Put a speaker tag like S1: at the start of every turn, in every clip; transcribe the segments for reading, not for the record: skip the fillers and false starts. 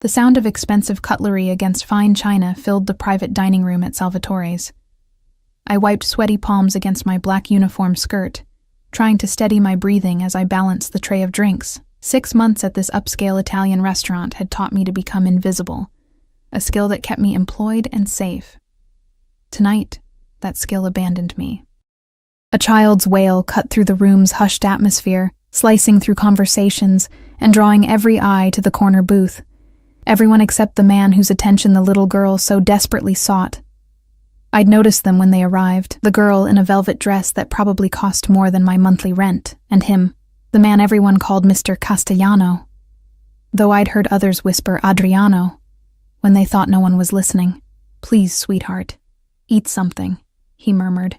S1: The sound of expensive cutlery against fine china filled the private dining room at Salvatore's. I wiped sweaty palms against my black uniform skirt, trying to steady my breathing as I balanced the tray of drinks. 6 months at this upscale Italian restaurant had taught me to become invisible, a skill that kept me employed and safe. Tonight, that skill abandoned me. A child's wail cut through the room's hushed atmosphere, slicing through conversations and drawing every eye to the corner booth. Everyone except the man whose attention the little girl so desperately sought. I'd noticed them when they arrived, the girl in a velvet dress that probably cost more than my monthly rent, and him, the man everyone called Mr. Castellano, though I'd heard others whisper Adriano when they thought no one was listening. "Please, sweetheart, eat something," he murmured,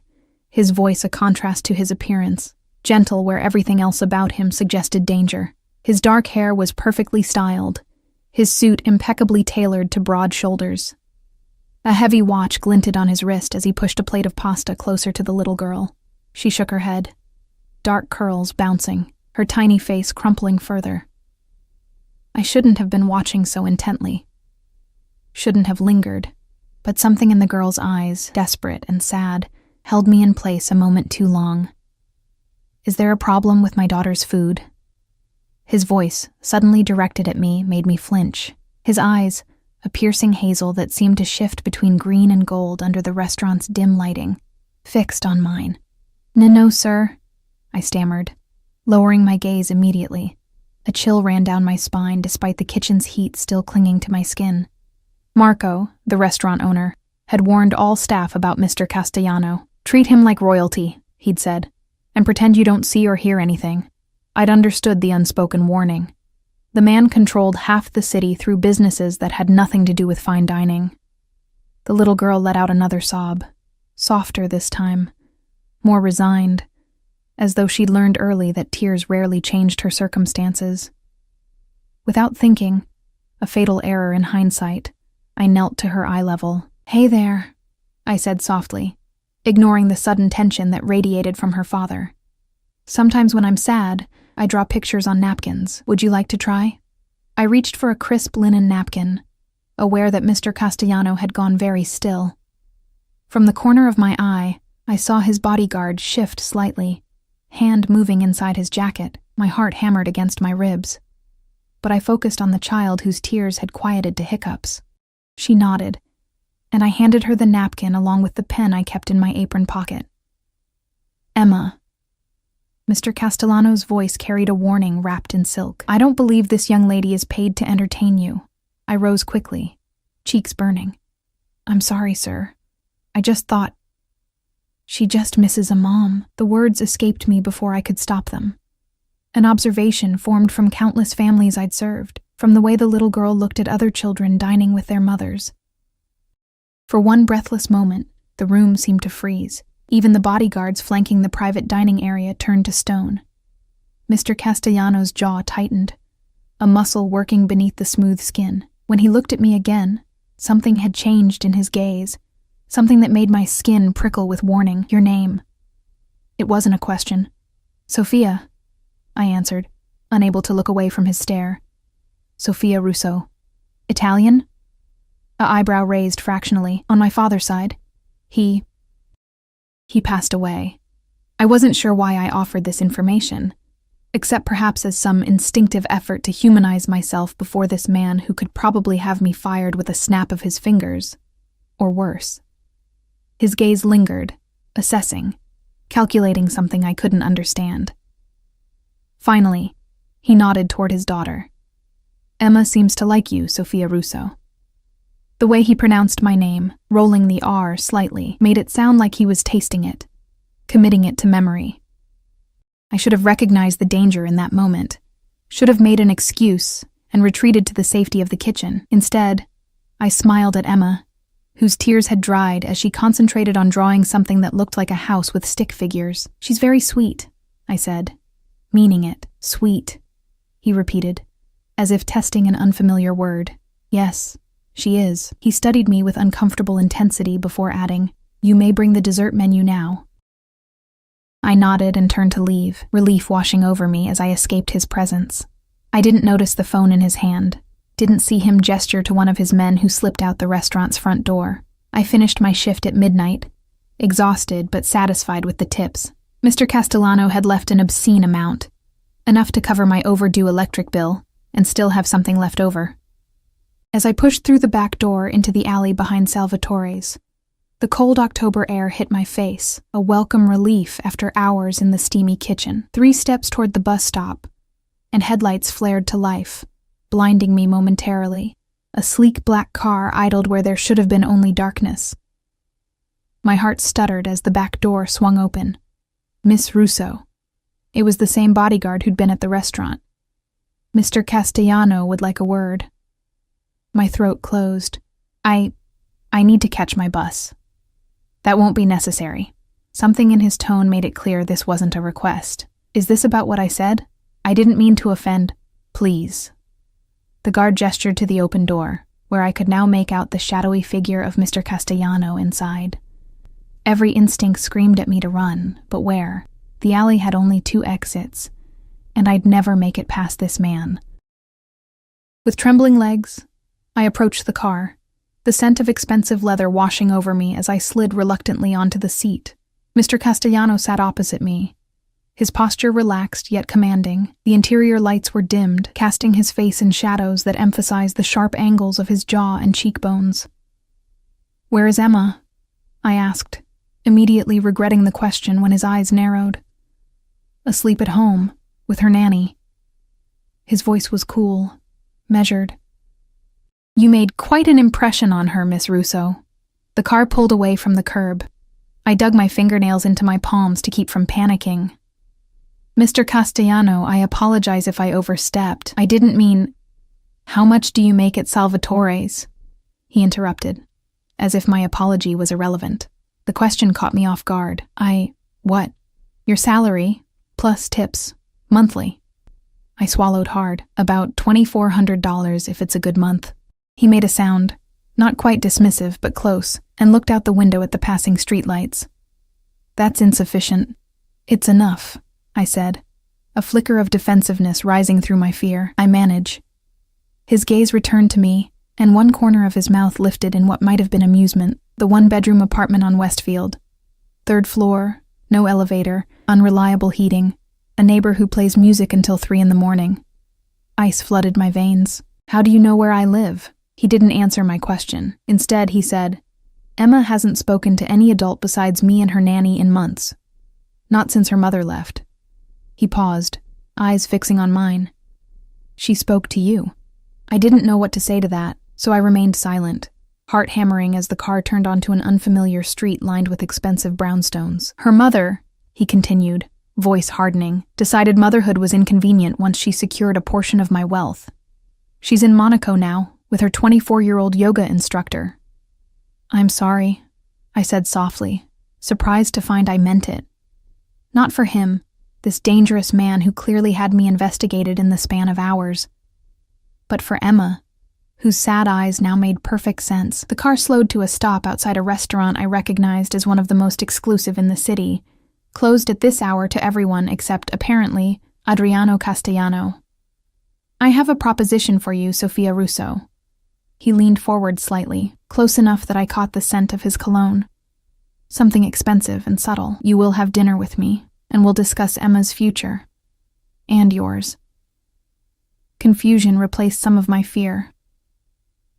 S1: his voice a contrast to his appearance, gentle where everything else about him suggested danger. His dark hair was perfectly styled, his suit impeccably tailored to broad shoulders. A heavy watch glinted on his wrist as he pushed a plate of pasta closer to the little girl. She shook her head, dark curls bouncing, her tiny face crumpling further. I shouldn't have been watching so intently. Shouldn't have lingered, but something in the girl's eyes, desperate and sad, held me in place a moment too long. "Is there a problem with my daughter's food?" His voice, suddenly directed at me, made me flinch. His eyes, a piercing hazel that seemed to shift between green and gold under the restaurant's dim lighting, fixed on mine. No, sir," I stammered, lowering my gaze immediately. A chill ran down my spine despite the kitchen's heat still clinging to my skin. Marco, the restaurant owner, had warned all staff about Mr. Castellano. "Treat him like royalty," he'd said, "and pretend you don't see or hear anything." I'd understood the unspoken warning. The man controlled half the city through businesses that had nothing to do with fine dining. The little girl let out another sob, softer this time, more resigned, as though she'd learned early that tears rarely changed her circumstances. Without thinking, a fatal error in hindsight, I knelt to her eye level. "Hey there," I said softly, ignoring the sudden tension that radiated from her father. "Sometimes when I'm sad, I draw pictures on napkins. Would you like to try?" I reached for a crisp linen napkin, aware that Mr. Castellano had gone very still. From the corner of my eye, I saw his bodyguard shift slightly, hand moving inside his jacket. My heart hammered against my ribs. But I focused on the child whose tears had quieted to hiccups. She nodded, and I handed her the napkin along with the pen I kept in my apron pocket. "Emma." Mr. Castellano's voice carried a warning wrapped in silk. "I don't believe this young lady is paid to entertain you." I rose quickly, cheeks burning. "I'm sorry, sir. I just thought... She just misses a mom." The words escaped me before I could stop them. An observation formed from countless families I'd served, from the way the little girl looked at other children dining with their mothers. For one breathless moment, the room seemed to freeze. Even the bodyguards flanking the private dining area turned to stone. Mr. Castellano's jaw tightened, a muscle working beneath the smooth skin. When he looked at me again, something had changed in his gaze, something that made my skin prickle with warning. "Your name." It wasn't a question. "Sophia," I answered, unable to look away from his stare. "Sophia Russo." "Italian?" A eyebrow raised fractionally. "On my father's side. He passed away." I wasn't sure why I offered this information, except perhaps as some instinctive effort to humanize myself before this man who could probably have me fired with a snap of his fingers, or worse. His gaze lingered, assessing, calculating something I couldn't understand. Finally, he nodded toward his daughter. "Emma seems to like you, Sophia Russo." The way he pronounced my name, rolling the R slightly, made it sound like he was tasting it, committing it to memory. I should have recognized the danger in that moment, should have made an excuse and retreated to the safety of the kitchen. Instead, I smiled at Emma, whose tears had dried as she concentrated on drawing something that looked like a house with stick figures. "She's very sweet," I said, meaning it. "Sweet," he repeated, as if testing an unfamiliar word. "Yes, she is." He studied me with uncomfortable intensity before adding, "You may bring the dessert menu now." I nodded and turned to leave, relief washing over me as I escaped his presence. I didn't notice the phone in his hand, didn't see him gesture to one of his men who slipped out the restaurant's front door. I finished my shift at midnight, exhausted but satisfied with the tips. Mr. Castellano had left an obscene amount, enough to cover my overdue electric bill and still have something left over. As I pushed through the back door into the alley behind Salvatore's, the cold October air hit my face, a welcome relief after hours in the steamy kitchen. 3 steps toward the bus stop, and headlights flared to life, blinding me momentarily. A sleek black car idled where there should have been only darkness. My heart stuttered as the back door swung open. Miss Russo. It was the same bodyguard who'd been at the restaurant. Mr. Castellano would like a word. My throat closed. I need to catch my bus. That won't be necessary. Something in his tone made it clear this wasn't a request. Is this about what I said? I didn't mean to offend. Please. The guard gestured to the open door, where I could now make out the shadowy figure of Mr. Castellano inside. Every instinct screamed at me to run, but where? The alley had only 2 exits, and I'd never make it past this man. With trembling legs, I approached the car, the scent of expensive leather washing over me as I slid reluctantly onto the seat. Mr. Castellano sat opposite me. His posture relaxed yet commanding. The interior lights were dimmed, casting his face in shadows that emphasized the sharp angles of his jaw and cheekbones. "Where is Emma?" I asked, immediately regretting the question when his eyes narrowed. "Asleep at home, with her nanny." His voice was cool, measured. "You made quite an impression on her, Miss Russo." The car pulled away from the curb. I dug my fingernails into my palms to keep from panicking. "Mr. Castellano, I apologize if I overstepped. I didn't mean—" "How much do you make at Salvatore's?" he interrupted, as if my apology was irrelevant. The question caught me off guard. What? Your salary, plus tips, monthly." I swallowed hard. "About $2,400 if it's a good month." He made a sound, not quite dismissive but close, and looked out the window at the passing streetlights. "That's insufficient." "It's enough," I said, a flicker of defensiveness rising through my fear. "I manage." His gaze returned to me, and one corner of his mouth lifted in what might have been amusement. The 1-bedroom apartment on Westfield. 3rd floor, no elevator, unreliable heating, a neighbor who plays music until 3 a.m. Ice flooded my veins. "How do you know where I live?" He didn't answer my question. Instead, he said, "Emma hasn't spoken to any adult besides me and her nanny in months. Not since her mother left." He paused, eyes fixing on mine. "She spoke to you." I didn't know what to say to that, so I remained silent, heart hammering as the car turned onto an unfamiliar street lined with expensive brownstones. "Her mother," he continued, voice hardening, "decided motherhood was inconvenient once she secured a portion of my wealth. She's in Monaco now, with her 24-year-old yoga instructor." "I'm sorry," I said softly, surprised to find I meant it. Not for him, this dangerous man who clearly had me investigated in the span of hours, but for Emma, whose sad eyes now made perfect sense. The car slowed to a stop outside a restaurant I recognized as one of the most exclusive in the city, closed at this hour to everyone except, apparently, Adriano Castellano. "I have a proposition for you, Sophia Russo." He leaned forward slightly, close enough that I caught the scent of his cologne. "Something expensive and subtle. You will have dinner with me, and we'll discuss Emma's future. And yours." Confusion replaced some of my fear.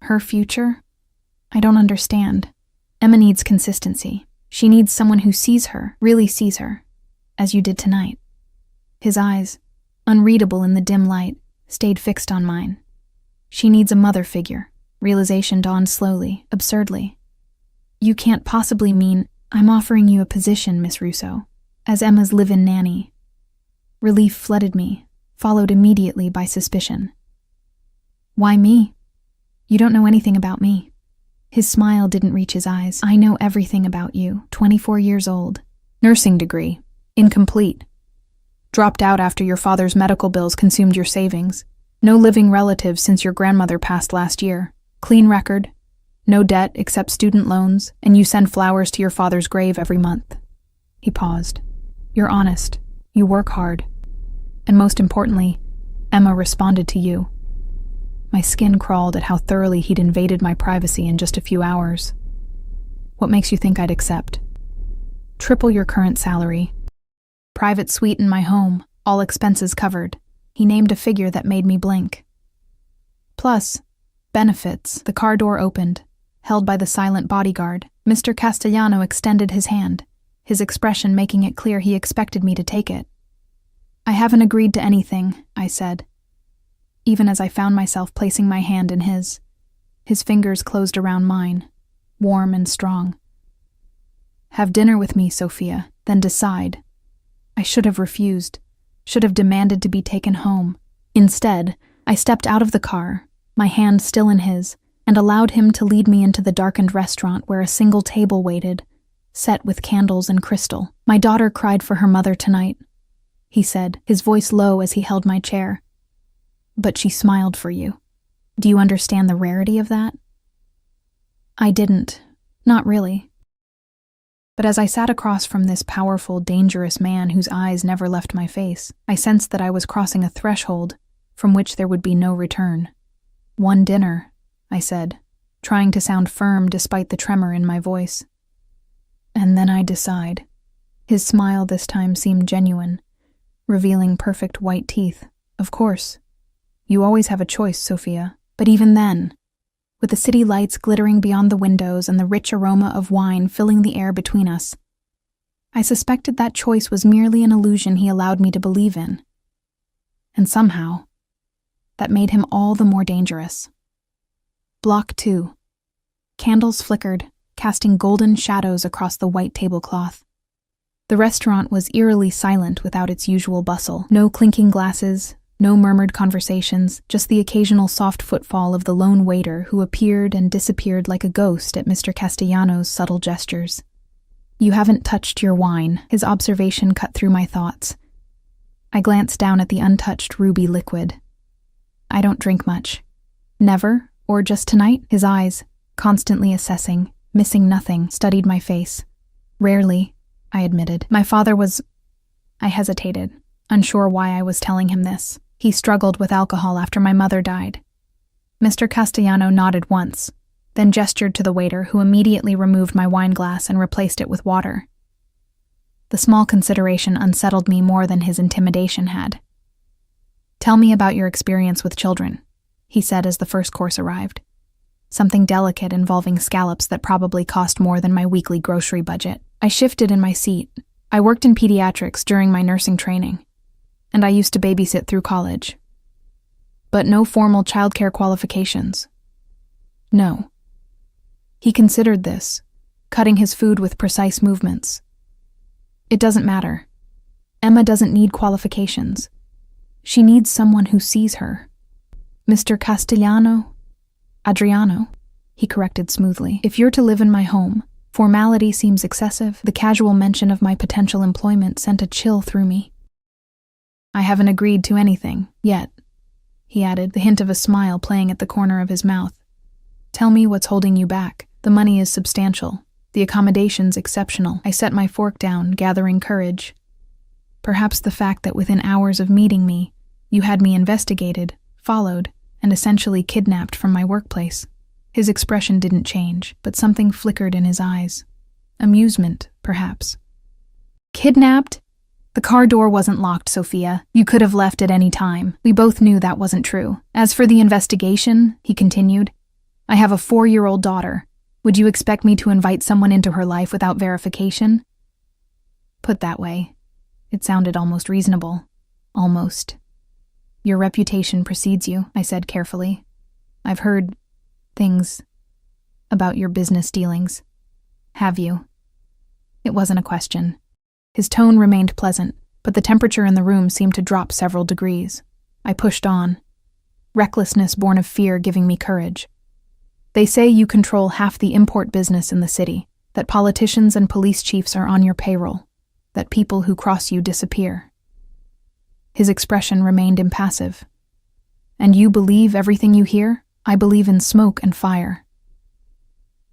S1: Her future? I don't understand. Emma needs consistency. She needs someone who sees her, really sees her, as you did tonight. His eyes, unreadable in the dim light, stayed fixed on mine. She needs a mother figure. Realization dawned slowly, absurdly. "You can't possibly mean—" "I'm offering you a position, Miss Russo, as Emma's live-in nanny." Relief flooded me, followed immediately by suspicion. "Why me? You don't know anything about me." His smile didn't reach his eyes. "I know everything about you. 24 years old. Nursing degree. Incomplete. Dropped out after your father's medical bills consumed your savings. No living relatives since your grandmother passed last year. Clean record. No debt except student loans, and you send flowers to your father's grave every month." He paused. "You're honest. You work hard. And most importantly, Emma responded to you." My skin crawled at how thoroughly he'd invaded my privacy in just a few hours. What makes you think I'd accept? Triple your current salary. Private suite in my home, all expenses covered. He named a figure that made me blink. Plus, benefits. The car door opened, held by the silent bodyguard. Mr. Castellano extended his hand, his expression making it clear he expected me to take it. I haven't agreed to anything, I said, even as I found myself placing my hand in his. His fingers closed around mine, warm and strong. Have dinner with me, Sophia, then decide. I should have refused, should have demanded to be taken home. Instead, I stepped out of the car, my hand still in his, and allowed him to lead me into the darkened restaurant where a single table waited, set with candles and crystal. My daughter cried for her mother tonight, he said, his voice low as he held my chair. But she smiled for you. Do you understand the rarity of that? I didn't. Not really. But as I sat across from this powerful, dangerous man whose eyes never left my face, I sensed that I was crossing a threshold from which there would be no return. One dinner, I said, trying to sound firm despite the tremor in my voice. And then I decide. His smile this time seemed genuine, revealing perfect white teeth. Of course. You always have a choice, Sophia. But even then, with the city lights glittering beyond the windows and the rich aroma of wine filling the air between us, I suspected that choice was merely an illusion he allowed me to believe in. And somehow, that made him all the more dangerous. Block 2. Candles flickered, casting golden shadows across the white tablecloth. The restaurant was eerily silent without its usual bustle. No clinking glasses, no murmured conversations, just the occasional soft footfall of the lone waiter who appeared and disappeared like a ghost at Mr. Castellano's subtle gestures. You haven't touched your wine, his observation cut through my thoughts. I glanced down at the untouched ruby liquid. I don't drink much. Never, or just tonight? His eyes, constantly assessing, missing nothing, studied my face. Rarely, I admitted. My father was... I hesitated, unsure why I was telling him this. He struggled with alcohol after my mother died. Mr. Castellano nodded once, then gestured to the waiter, who immediately removed my wine glass and replaced it with water. The small consideration unsettled me more than his intimidation had. Tell me about your experience with children, he said as the first course arrived. Something delicate involving scallops that probably cost more than my weekly grocery budget. I shifted in my seat. I worked in pediatrics during my nursing training, and I used to babysit through college. But no formal childcare qualifications. No. He considered this, cutting his food with precise movements. It doesn't matter. Emma doesn't need qualifications. She needs someone who sees her. Mr. Castellano? Adriano, he corrected smoothly. If you're to live in my home, formality seems excessive. The casual mention of my potential employment sent a chill through me. I haven't agreed to anything, yet, he added, the hint of a smile playing at the corner of his mouth. Tell me what's holding you back. The money is substantial. The accommodation's exceptional. I set my fork down, gathering courage. Perhaps the fact that within hours of meeting me, you had me investigated, followed, and essentially kidnapped from my workplace. His expression didn't change, but something flickered in his eyes. Amusement, perhaps. Kidnapped? The car door wasn't locked, Sophia. You could have left at any time. We both knew that wasn't true. As for the investigation, he continued, I have a 4-year-old daughter. Would you expect me to invite someone into her life without verification? Put that way, it sounded almost reasonable. Almost. Your reputation precedes you, I said carefully. I've heard things about your business dealings. Have you? It wasn't a question. His tone remained pleasant, but the temperature in the room seemed to drop several degrees. I pushed on, recklessness born of fear giving me courage. They say you control half the import business in the city, that politicians and police chiefs are on your payroll, that people who cross you disappear. His expression remained impassive. And you believe everything you hear? I believe in smoke and fire.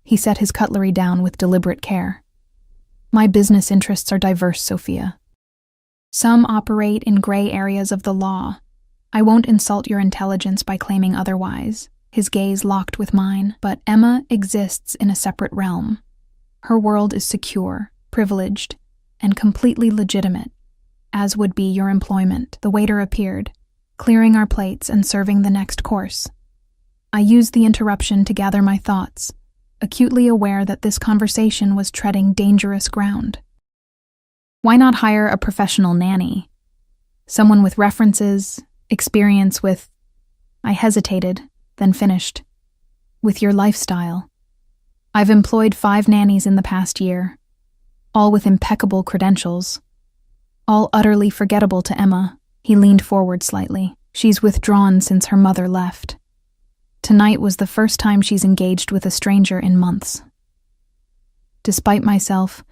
S1: He set his cutlery down with deliberate care. My business interests are diverse, Sophia. Some operate in gray areas of the law, I won't insult your intelligence by claiming otherwise, his gaze locked with mine, but Emma exists in a separate realm. Her world is secure, privileged, and completely legitimate, as would be your employment. The waiter appeared, clearing our plates and serving the next course. I used the interruption to gather my thoughts, acutely aware that this conversation was treading dangerous ground. Why not hire a professional nanny? Someone with references, experience with... I hesitated, then finished. With your lifestyle. I've employed 5 nannies in the past year, all with impeccable credentials. All utterly forgettable to Emma. He leaned forward slightly. She's withdrawn since her mother left. Tonight was the first time she's engaged with a stranger in months. Despite myself,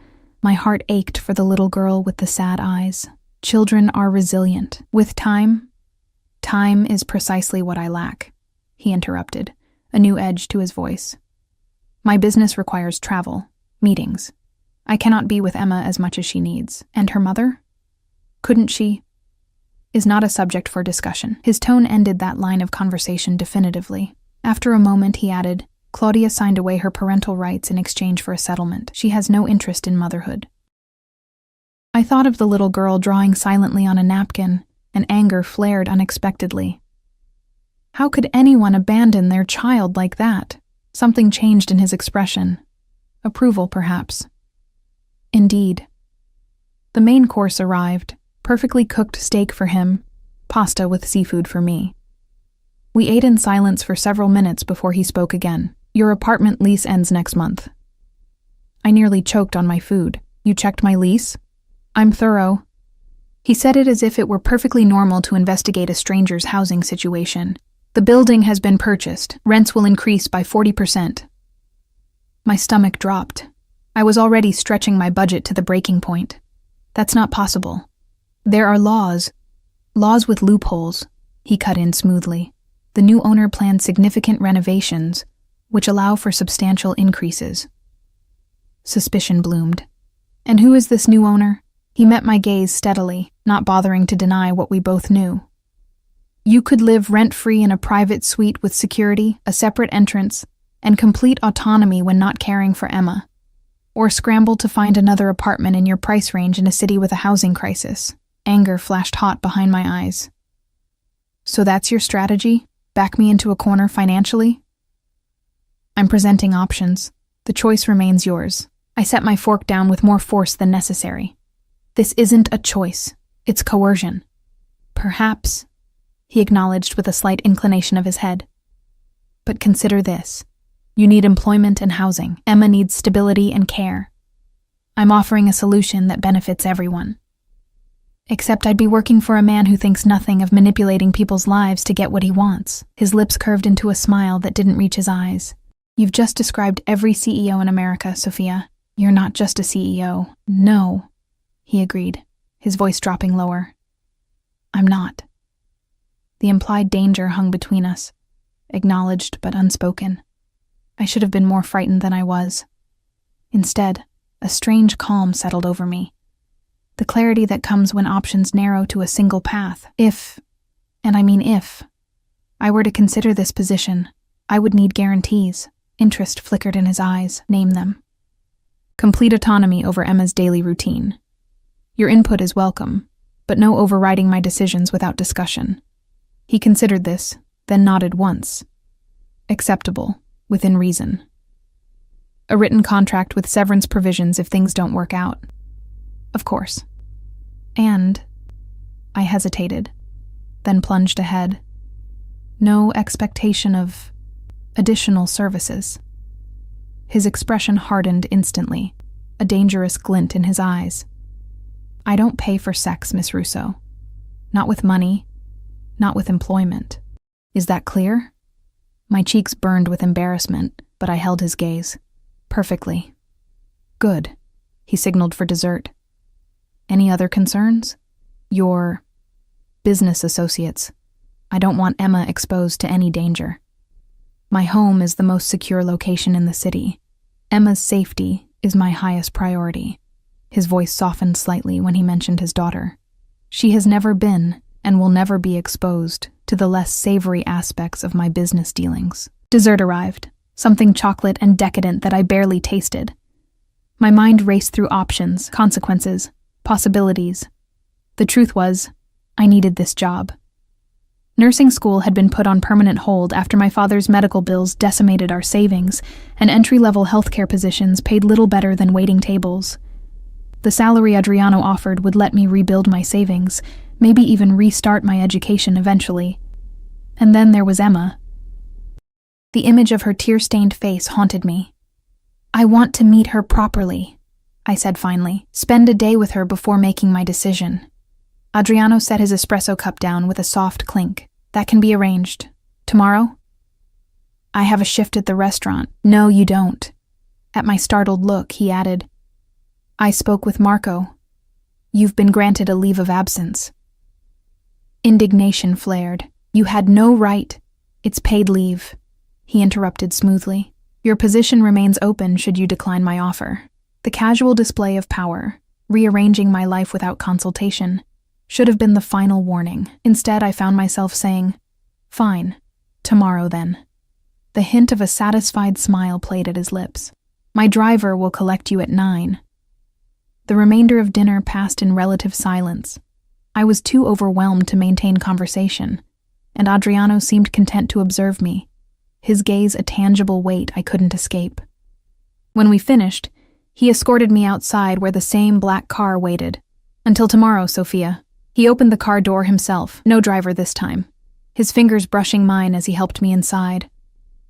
S1: my heart ached for the little girl with the sad eyes. Children are resilient. With time is precisely what I lack, he interrupted, a new edge to his voice. My business requires travel, meetings. I cannot be with Emma as much as she needs. And her mother? Couldn't she? Is not a subject for discussion. His tone ended that line of conversation definitively. After a moment, he added, Claudia signed away her parental rights in exchange for a settlement. She has no interest in motherhood. I thought of the little girl drawing silently on a napkin, and anger flared unexpectedly. How could anyone abandon their child like that? Something changed in his expression. Approval, perhaps. Indeed. The main course arrived, perfectly cooked steak for him, pasta with seafood for me. We ate in silence for several minutes before he spoke again. Your apartment lease ends next month. I nearly choked on my food. You checked my lease? I'm thorough. He said it as if it were perfectly normal to investigate a stranger's housing situation. The building has been purchased. Rents will increase by 40%. My stomach dropped. I was already stretching my budget to the breaking point. That's not possible. There are laws with loopholes, he cut in smoothly. The new owner planned significant renovations, which allow for substantial increases. Suspicion bloomed. And who is this new owner? He met my gaze steadily, not bothering to deny what we both knew. You could live rent-free in a private suite with security, a separate entrance, and complete autonomy when not caring for Emma. Or scramble to find another apartment in your price range in a city with a housing crisis. Anger flashed hot behind my eyes. So that's your strategy? Back me into a corner financially? I'm presenting options. The choice remains yours. I set my fork down with more force than necessary. This isn't a choice. It's coercion. Perhaps, he acknowledged with a slight inclination of his head. But consider this. You need employment and housing. Emma needs stability and care. I'm offering a solution that benefits everyone. Except I'd be working for a man who thinks nothing of manipulating people's lives to get what he wants. His lips curved into a smile that didn't reach his eyes. You've just described every CEO in America, Sophia. You're not just a CEO. No, he agreed, his voice dropping lower. I'm not. The implied danger hung between us, acknowledged but unspoken. I should have been more frightened than I was. Instead, a strange calm settled over me. The clarity that comes when options narrow to a single path. If, and I mean if, I were to consider this position, I would need guarantees. Interest flickered in his eyes. Name them. Complete autonomy over Emma's daily routine. Your input is welcome, but no overriding my decisions without discussion. He considered this, then nodded once. Acceptable, within reason. A written contract with severance provisions if things don't work out. Of course. And I hesitated, then plunged ahead. No expectation of additional services. His expression hardened instantly, a dangerous glint in his eyes. I don't pay for sex, Miss Russo. Not with money, not with employment. Is that clear? My cheeks burned with embarrassment, but I held his gaze. Perfectly. Good. He signaled for dessert. Any other concerns? Your business associates. I don't want Emma exposed to any danger. My home is the most secure location in the city. Emma's safety is my highest priority. His voice softened slightly when he mentioned his daughter. She has never been, and will never be exposed to the less savory aspects of my business dealings. Dessert arrived, something chocolate and decadent that I barely tasted. My mind raced through options, consequences, possibilities. The truth was, I needed this job. Nursing school had been put on permanent hold after my father's medical bills decimated our savings, and entry-level healthcare positions paid little better than waiting tables. The salary Adriano offered would let me rebuild my savings, maybe even restart my education eventually. And then there was Emma. The image of her tear-stained face haunted me. I want to meet her properly, I said finally. Spend a day with her before making my decision. Adriano set his espresso cup down with a soft clink. That can be arranged. Tomorrow? I have a shift at the restaurant. No, you don't. At my startled look, he added, I spoke with Marco. You've been granted a leave of absence. Indignation flared. You had no right. It's paid leave, he interrupted smoothly. Your position remains open should you decline my offer. The casual display of power, rearranging my life without consultation, should have been the final warning. Instead, I found myself saying, fine, tomorrow then. The hint of a satisfied smile played at his lips. My driver will collect you at 9. The remainder of dinner passed in relative silence. I was too overwhelmed to maintain conversation, and Adriano seemed content to observe me, his gaze a tangible weight I couldn't escape. When we finished, he escorted me outside where the same black car waited. Until tomorrow, Sophia. He opened the car door himself, no driver this time, his fingers brushing mine as he helped me inside.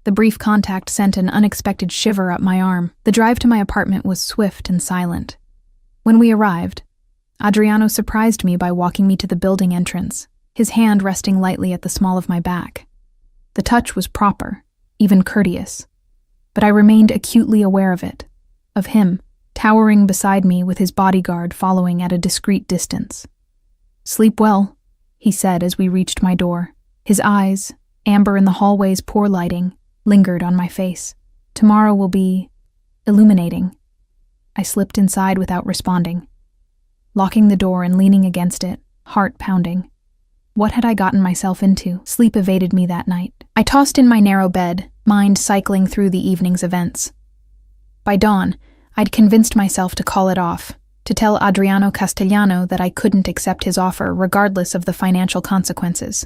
S1: The brief contact sent an unexpected shiver up my arm. The drive to my apartment was swift and silent. When we arrived, Adriano surprised me by walking me to the building entrance, his hand resting lightly at the small of my back. The touch was proper, even courteous, but I remained acutely aware of it, of him, towering beside me with his bodyguard following at a discreet distance. Sleep well, he said as we reached my door. His eyes, amber in the hallway's poor lighting, lingered on my face. Tomorrow will be illuminating. I slipped inside without responding, locking the door and leaning against it, heart pounding. What had I gotten myself into? Sleep evaded me that night. I tossed in my narrow bed, mind cycling through the evening's events. By dawn, I'd convinced myself to call it off, to tell Adriano Castellano that I couldn't accept his offer regardless of the financial consequences.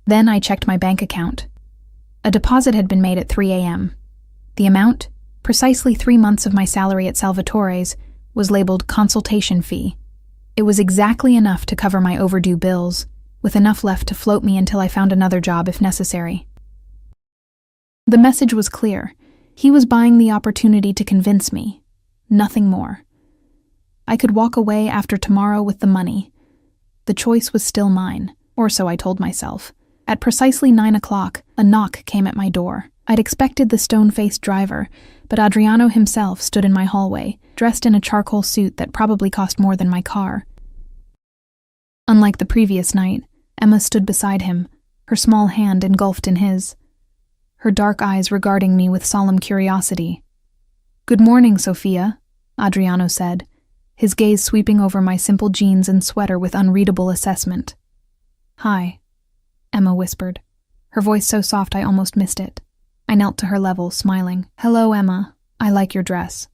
S1: Then I checked my bank account. A deposit had been made at 3 a.m. The amount, precisely 3 months of my salary at Salvatore's, was labeled consultation fee. It was exactly enough to cover my overdue bills, with enough left to float me until I found another job if necessary. The message was clear. He was buying the opportunity to convince me. Nothing more. I could walk away after tomorrow with the money. The choice was still mine, or so I told myself. At precisely 9 o'clock, a knock came at my door. I'd expected the stone-faced driver, but Adriano himself stood in my hallway, dressed in a charcoal suit that probably cost more than my car. Unlike the previous night, Emma stood beside him, her small hand engulfed in his, her dark eyes regarding me with solemn curiosity. "Good morning, Sophia," Adriano said, his gaze sweeping over my simple jeans and sweater with unreadable assessment. "Hi," Emma whispered, her voice so soft I almost missed it. I knelt to her level, smiling. "Hello, Emma. I like your dress."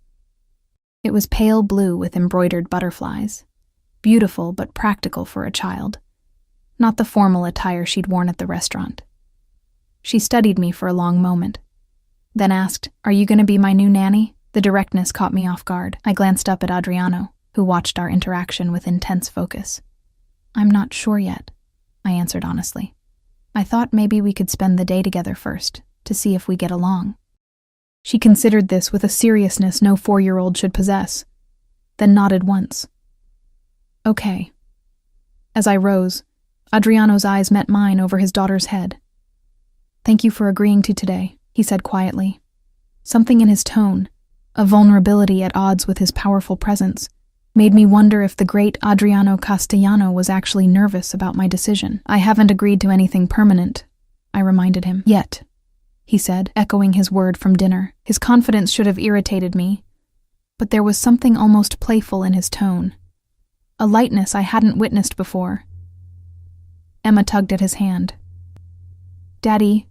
S1: It was pale blue with embroidered butterflies. Beautiful but practical for a child. Not the formal attire she'd worn at the restaurant. She studied me for a long moment, then asked, "Are you going to be my new nanny?" The directness caught me off guard. I glanced up at Adriano, who watched our interaction with intense focus. "I'm not sure yet," I answered honestly. "I thought maybe we could spend the day together first, to see if we get along." She considered this with a seriousness no 4-year-old should possess, then nodded once. "Okay." As I rose, Adriano's eyes met mine over his daughter's head. "Thank you for agreeing to today," he said quietly. Something in his tone, a vulnerability at odds with his powerful presence, made me wonder if the great Adriano Castellano was actually nervous about my decision. "I haven't agreed to anything permanent," I reminded him. "Yet," he said, echoing his word from dinner. His confidence should have irritated me, but there was something almost playful in his tone, a lightness I hadn't witnessed before. Emma tugged at his hand. "Daddy,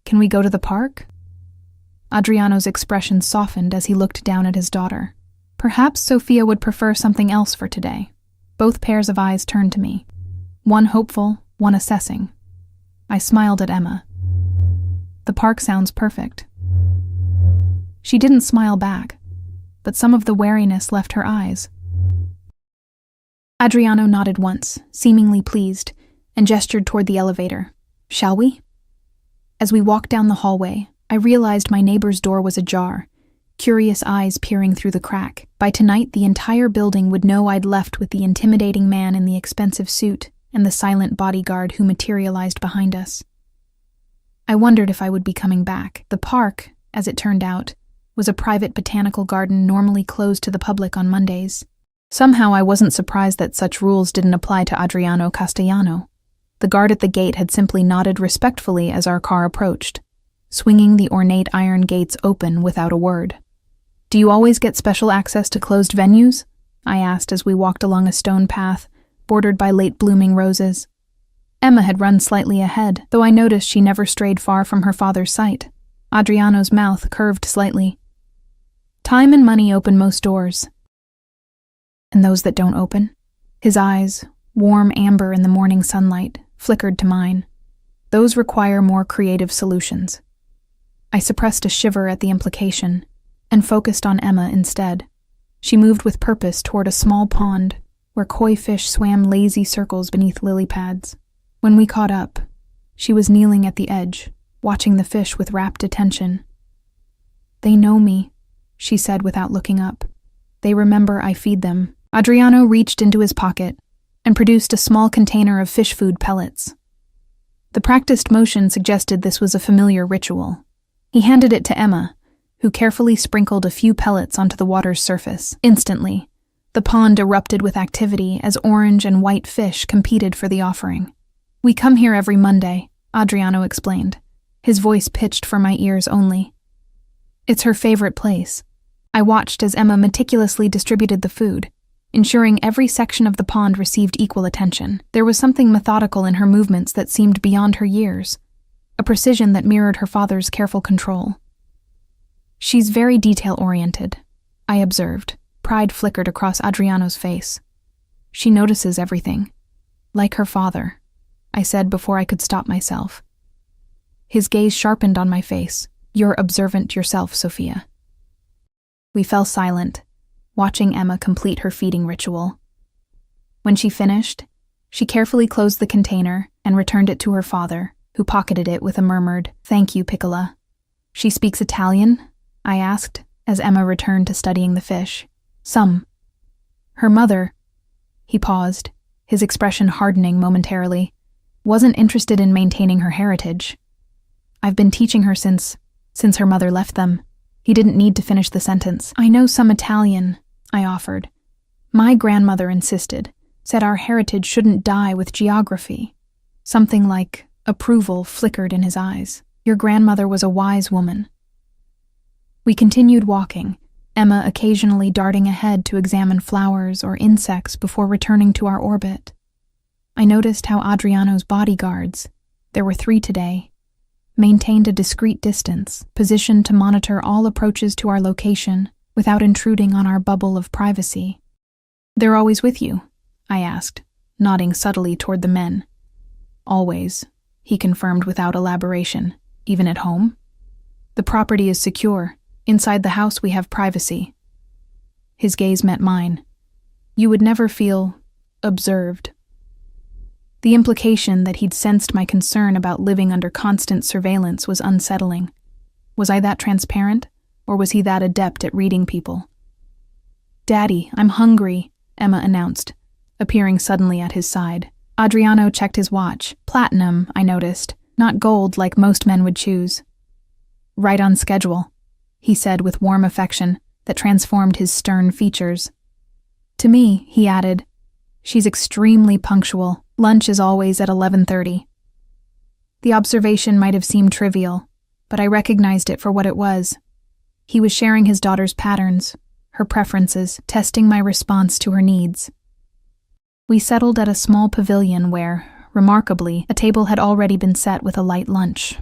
S1: can we go to the park?" Adriano's expression softened as he looked down at his daughter. Perhaps Sophia would prefer something else for today. Both pairs of eyes turned to me, one hopeful, one assessing. I smiled at Emma. "The park sounds perfect." She didn't smile back, but some of the wariness left her eyes. Adriano nodded once, seemingly pleased, and gestured toward the elevator. "Shall we?" As we walked down the hallway, I realized my neighbor's door was ajar, curious eyes peering through the crack. By tonight, the entire building would know I'd left with the intimidating man in the expensive suit and the silent bodyguard who materialized behind us. I wondered if I would be coming back. The park, as it turned out, was a private botanical garden normally closed to the public on Mondays. Somehow I wasn't surprised that such rules didn't apply to Adriano Castellano. The guard at the gate had simply nodded respectfully as our car approached, swinging the ornate iron gates open without a word. "Do you always get special access to closed venues?" I asked as we walked along a stone path, bordered by late-blooming roses. Emma had run slightly ahead, though I noticed she never strayed far from her father's sight. Adriano's mouth curved slightly. "Time and money open most doors." "And those that don't open?" His eyes, warm amber in the morning sunlight, flickered to mine. "Those require more creative solutions." I suppressed a shiver at the implication and focused on Emma instead. She moved with purpose toward a small pond where koi fish swam lazy circles beneath lily pads. When we caught up, she was kneeling at the edge, watching the fish with rapt attention. "They know me," she said without looking up. "They remember I feed them." Adriano reached into his pocket and produced a small container of fish food pellets. The practiced motion suggested this was a familiar ritual. He handed it to Emma, who carefully sprinkled a few pellets onto the water's surface. Instantly, the pond erupted with activity as orange and white fish competed for the offering. "We come here every Monday," Adriano explained, his voice pitched for my ears only. "It's her favorite place." I watched as Emma meticulously distributed the food, ensuring every section of the pond received equal attention. There was something methodical in her movements that seemed beyond her years, a precision that mirrored her father's careful control. "She's very detail-oriented," I observed. Pride flickered across Adriano's face. "She notices everything. Like her father," I said before I could stop myself. His gaze sharpened on my face. "You're observant yourself, Sophia." We fell silent, watching Emma complete her feeding ritual. When she finished, she carefully closed the container and returned it to her father, who pocketed it with a murmured, "Thank you, Piccola." "She speaks Italian?" I asked, as Emma returned to studying the fish. "Some." "Her mother," he paused, his expression hardening momentarily, "wasn't interested in maintaining her heritage. I've been teaching her since her mother left them." He didn't need to finish the sentence. "I know some Italian," I offered. "My grandmother insisted, said our heritage shouldn't die with geography." Something like approval flickered in his eyes. "Your grandmother was a wise woman." We continued walking, Emma occasionally darting ahead to examine flowers or insects before returning to our orbit. I noticed how Adriano's bodyguards, there were 3 today, maintained a discreet distance, positioned to monitor all approaches to our location without intruding on our bubble of privacy. "They're always with you?" I asked, nodding subtly toward the men. "Always," he confirmed without elaboration. "Even at home?" "The property is secure. Inside the house we have privacy." His gaze met mine. "You would never feel observed." The implication that he'd sensed my concern about living under constant surveillance was unsettling. Was I that transparent, or was he that adept at reading people? "Daddy, I'm hungry," Emma announced, appearing suddenly at his side. Adriano checked his watch. Platinum, I noticed, not gold like most men would choose. "Right on schedule," he said with warm affection that transformed his stern features. To me, he added, "She's extremely punctual. Lunch is always at 11:30. The observation might have seemed trivial, but I recognized it for what it was. He was sharing his daughter's patterns, her preferences, testing my response to her needs. We settled at a small pavilion where, Remarkably, a table had already been set with a light lunch.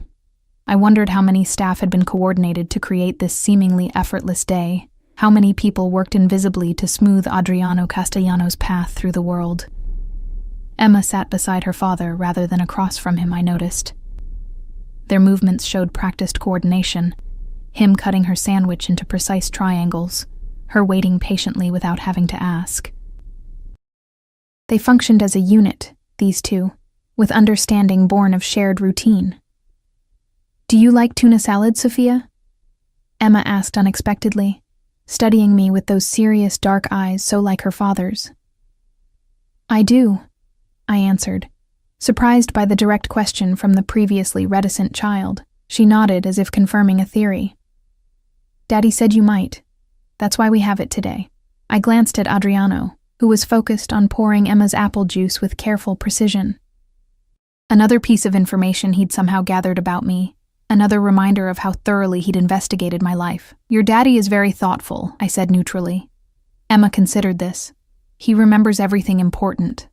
S1: I wondered how many staff had been coordinated to create this seemingly effortless day, how many people worked invisibly to smooth Adriano Castellano's path through the world. Emma sat beside her father rather than across from him, I noticed. Their movements showed practiced coordination, him cutting her sandwich into precise triangles, her waiting patiently without having to ask. They functioned as a unit, these two, with understanding born of shared routine. "Do you like tuna salad, Sophia?" Emma asked unexpectedly, studying me with those serious dark eyes so like her father's. "I do," I answered, surprised by the direct question from the previously reticent child. She nodded as if confirming a theory. "Daddy said you might. That's why we have it today." I glanced at Adriano, who was focused on pouring Emma's apple juice with careful precision. Another piece of information he'd somehow gathered about me, another reminder of how thoroughly he'd investigated my life. "Your daddy is very thoughtful," I said neutrally. Emma considered this. "He remembers everything important."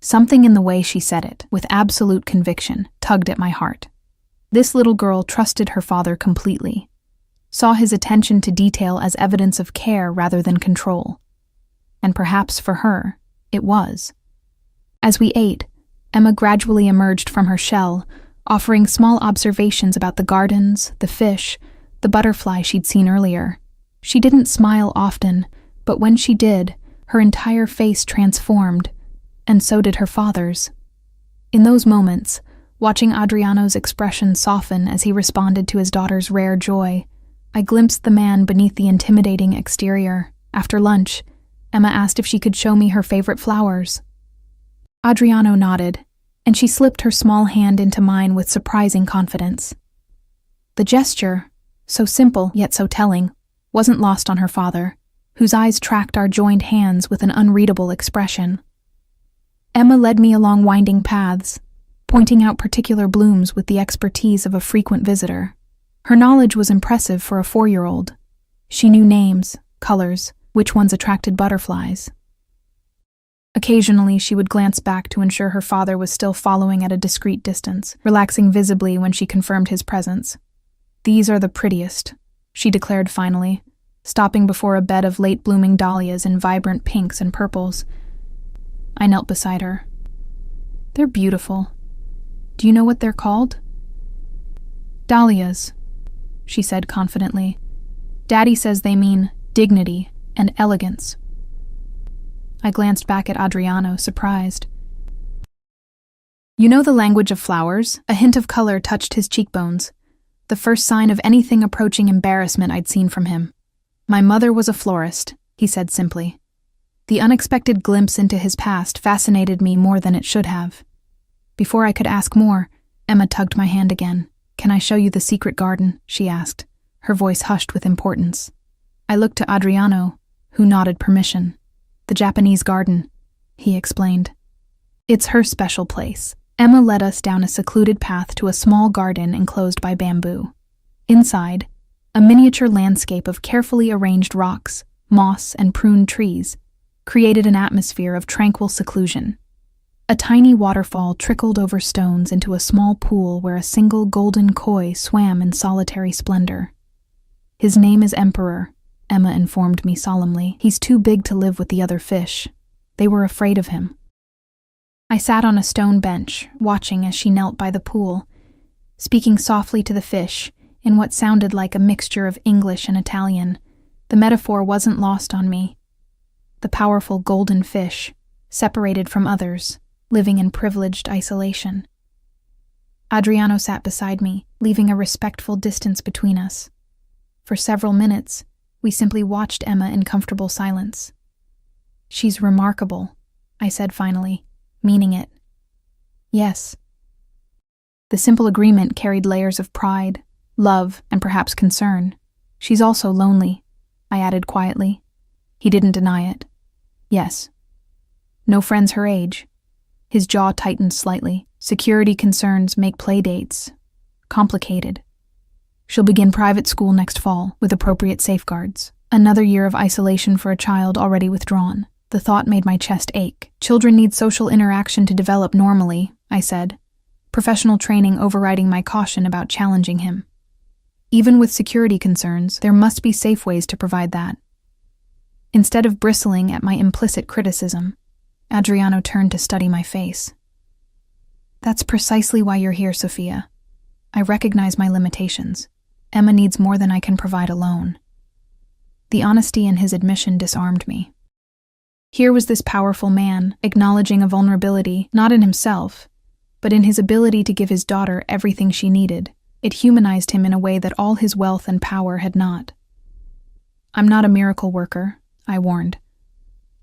S1: Something in the way she said it, with absolute conviction, tugged at my heart. This little girl trusted her father completely, saw his attention to detail as evidence of care rather than control. And perhaps for her, it was. As we ate, Emma gradually emerged from her shell, offering small observations about the gardens, the fish, the butterfly she'd seen earlier. She didn't smile often, but when she did, her entire face transformed, and so did her father's. In those moments, watching Adriano's expression soften as he responded to his daughter's rare joy, I glimpsed the man beneath the intimidating exterior. After lunch, Emma asked if she could show me her favorite flowers. Adriano nodded, and she slipped her small hand into mine with surprising confidence. The gesture, so simple yet so telling, wasn't lost on her father, whose eyes tracked our joined hands with an unreadable expression. Emma led me along winding paths, pointing out particular blooms with the expertise of a frequent visitor. Her knowledge was impressive for a 4-year-old. She knew names, colors, which ones attracted butterflies. Occasionally, she would glance back to ensure her father was still following at a discreet distance, relaxing visibly when she confirmed his presence. "These are the prettiest," she declared finally, stopping before a bed of late-blooming dahlias in vibrant pinks and purples. I knelt beside her. "They're beautiful. Do you know what they're called?" "Dahlias," she said confidently. "Daddy says they mean dignity and elegance." I glanced back at Adriano, surprised. "You know the language of flowers?" A hint of color touched his cheekbones, the first sign of anything approaching embarrassment I'd seen from him. "My mother was a florist," he said simply. The unexpected glimpse into his past fascinated me more than it should have. Before I could ask more, Emma tugged my hand again. "Can I show you the secret garden?" she asked, her voice hushed with importance. I looked to Adriano, who nodded permission. "The Japanese garden," he explained. "It's her special place." Emma led us down a secluded path to a small garden enclosed by bamboo. Inside, a miniature landscape of carefully arranged rocks, moss, and pruned trees created an atmosphere of tranquil seclusion. A tiny waterfall trickled over stones into a small pool where a single golden koi swam in solitary splendor. "His name is Emperor," Emma informed me solemnly. "He's too big to live with the other fish. They were afraid of him." I sat on a stone bench, watching as she knelt by the pool, speaking softly to the fish in what sounded like a mixture of English and Italian. The metaphor wasn't lost on me. The powerful golden fish, separated from others, living in privileged isolation. Adriano sat beside me, leaving a respectful distance between us. For several minutes, we simply watched Emma in comfortable silence. "She's remarkable," I said finally, meaning it. "Yes." The simple agreement carried layers of pride, love, and perhaps concern. "She's also lonely," I added quietly. He didn't deny it. "Yes." "No friends her age?" His jaw tightened slightly. "Security concerns make playdates complicated. She'll begin private school next fall with appropriate safeguards. Another year of isolation for a child already withdrawn." The thought made my chest ache. Children need social interaction to develop normally, I said, professional training overriding my caution about challenging him. Even with security concerns, there must be safe ways to provide that. Instead of bristling at my implicit criticism, Adriano turned to study my face. That's precisely why you're here, Sophia. I recognize my limitations. Emma needs more than I can provide alone. The honesty in his admission disarmed me. Here was this powerful man, acknowledging a vulnerability, not in himself, but in his ability to give his daughter everything she needed. It humanized him in a way that all his wealth and power had not. I'm not a miracle worker, I warned.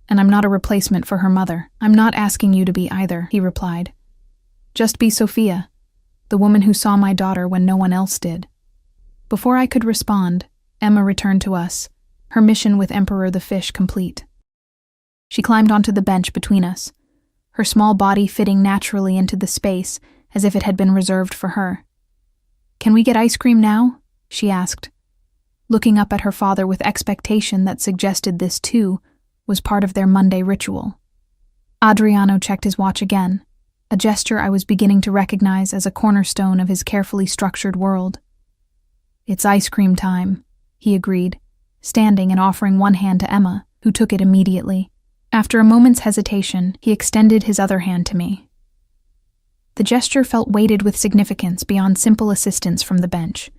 S1: And I'm not a replacement for her mother. I'm not asking you to be either, he replied. Just be Sophia, the woman who saw my daughter when no one else did. Before I could respond, Emma returned to us, her mission with Emperor the Fish complete. She climbed onto the bench between us, her small body fitting naturally into the space as if it had been reserved for her. Can we get ice cream now? She asked, looking up at her father with expectation that suggested this, too, was part of their Monday ritual. Adriano checked his watch again, a gesture I was beginning to recognize as a cornerstone of his carefully structured world. It's ice cream time, he agreed, standing and offering one hand to Emma, who took it immediately. After a moment's hesitation, he extended his other hand to me. The gesture felt weighted with significance beyond simple assistance from the bench.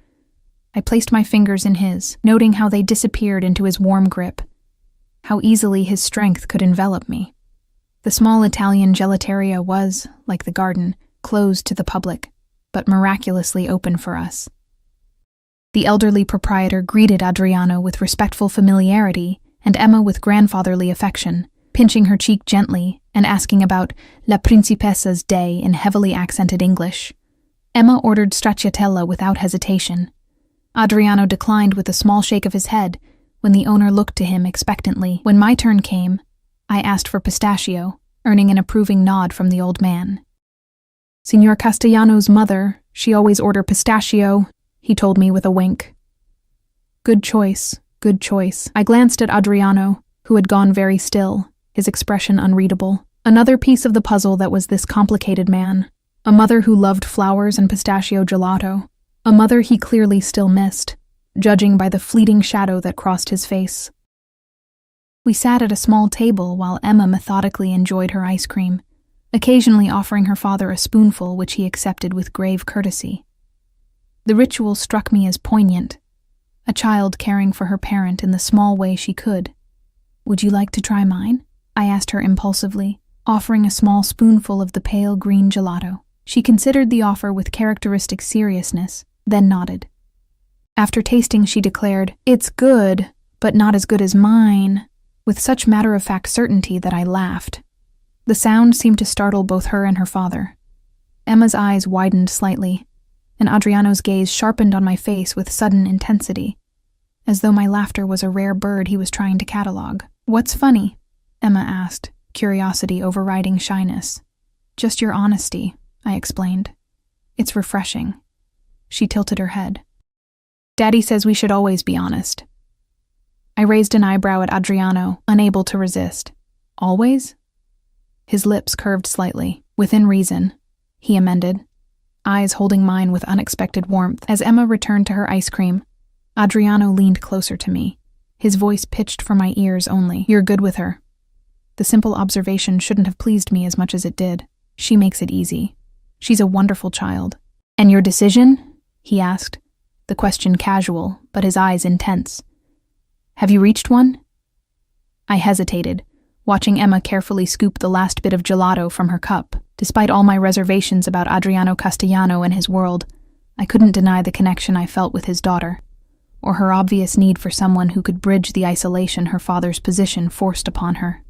S1: I placed my fingers in his, noting how they disappeared into his warm grip, how easily his strength could envelop me. The small Italian gelateria was, like the garden, closed to the public, but miraculously open for us. The elderly proprietor greeted Adriano with respectful familiarity and Emma with grandfatherly affection, pinching her cheek gently and asking about La Principessa's day in heavily accented English. Emma ordered stracciatella without hesitation. Adriano declined with a small shake of his head when the owner looked to him expectantly. When my turn came, I asked for pistachio, earning an approving nod from the old man. Signor Castellano's mother, she always order pistachio, he told me with a wink. Good choice, good choice. I glanced at Adriano, who had gone very still, his expression unreadable. Another piece of the puzzle that was this complicated man. A mother who loved flowers and pistachio gelato. A mother he clearly still missed, judging by the fleeting shadow that crossed his face. We sat at a small table while Emma methodically enjoyed her ice cream, occasionally offering her father a spoonful which he accepted with grave courtesy. The ritual struck me as poignant, a child caring for her parent in the small way she could. Would you like to try mine? I asked her impulsively, offering a small spoonful of the pale green gelato. She considered the offer with characteristic seriousness, then nodded. After tasting, she declared, "It's good, but not as good as mine," with such matter-of-fact certainty that I laughed. The sound seemed to startle both her and her father. Emma's eyes widened slightly, and Adriano's gaze sharpened on my face with sudden intensity, as though my laughter was a rare bird he was trying to catalog. "What's funny?" Emma asked, curiosity overriding shyness. "Just your honesty," I explained. "It's refreshing." She tilted her head. "Daddy says we should always be honest." I raised an eyebrow at Adriano, unable to resist. "Always?" His lips curved slightly. "Within reason," he amended, eyes holding mine with unexpected warmth. As Emma returned to her ice cream, Adriano leaned closer to me, his voice pitched for my ears only. "You're good with her." The simple observation shouldn't have pleased me as much as it did. She makes it easy. She's a wonderful child. "And your decision?" he asked, the question casual, but his eyes intense. "Have you reached one?" I hesitated, watching Emma carefully scoop the last bit of gelato from her cup. Despite all my reservations about Adriano Castellano and his world, I couldn't deny the connection I felt with his daughter, or her obvious need for someone who could bridge the isolation her father's position forced upon her.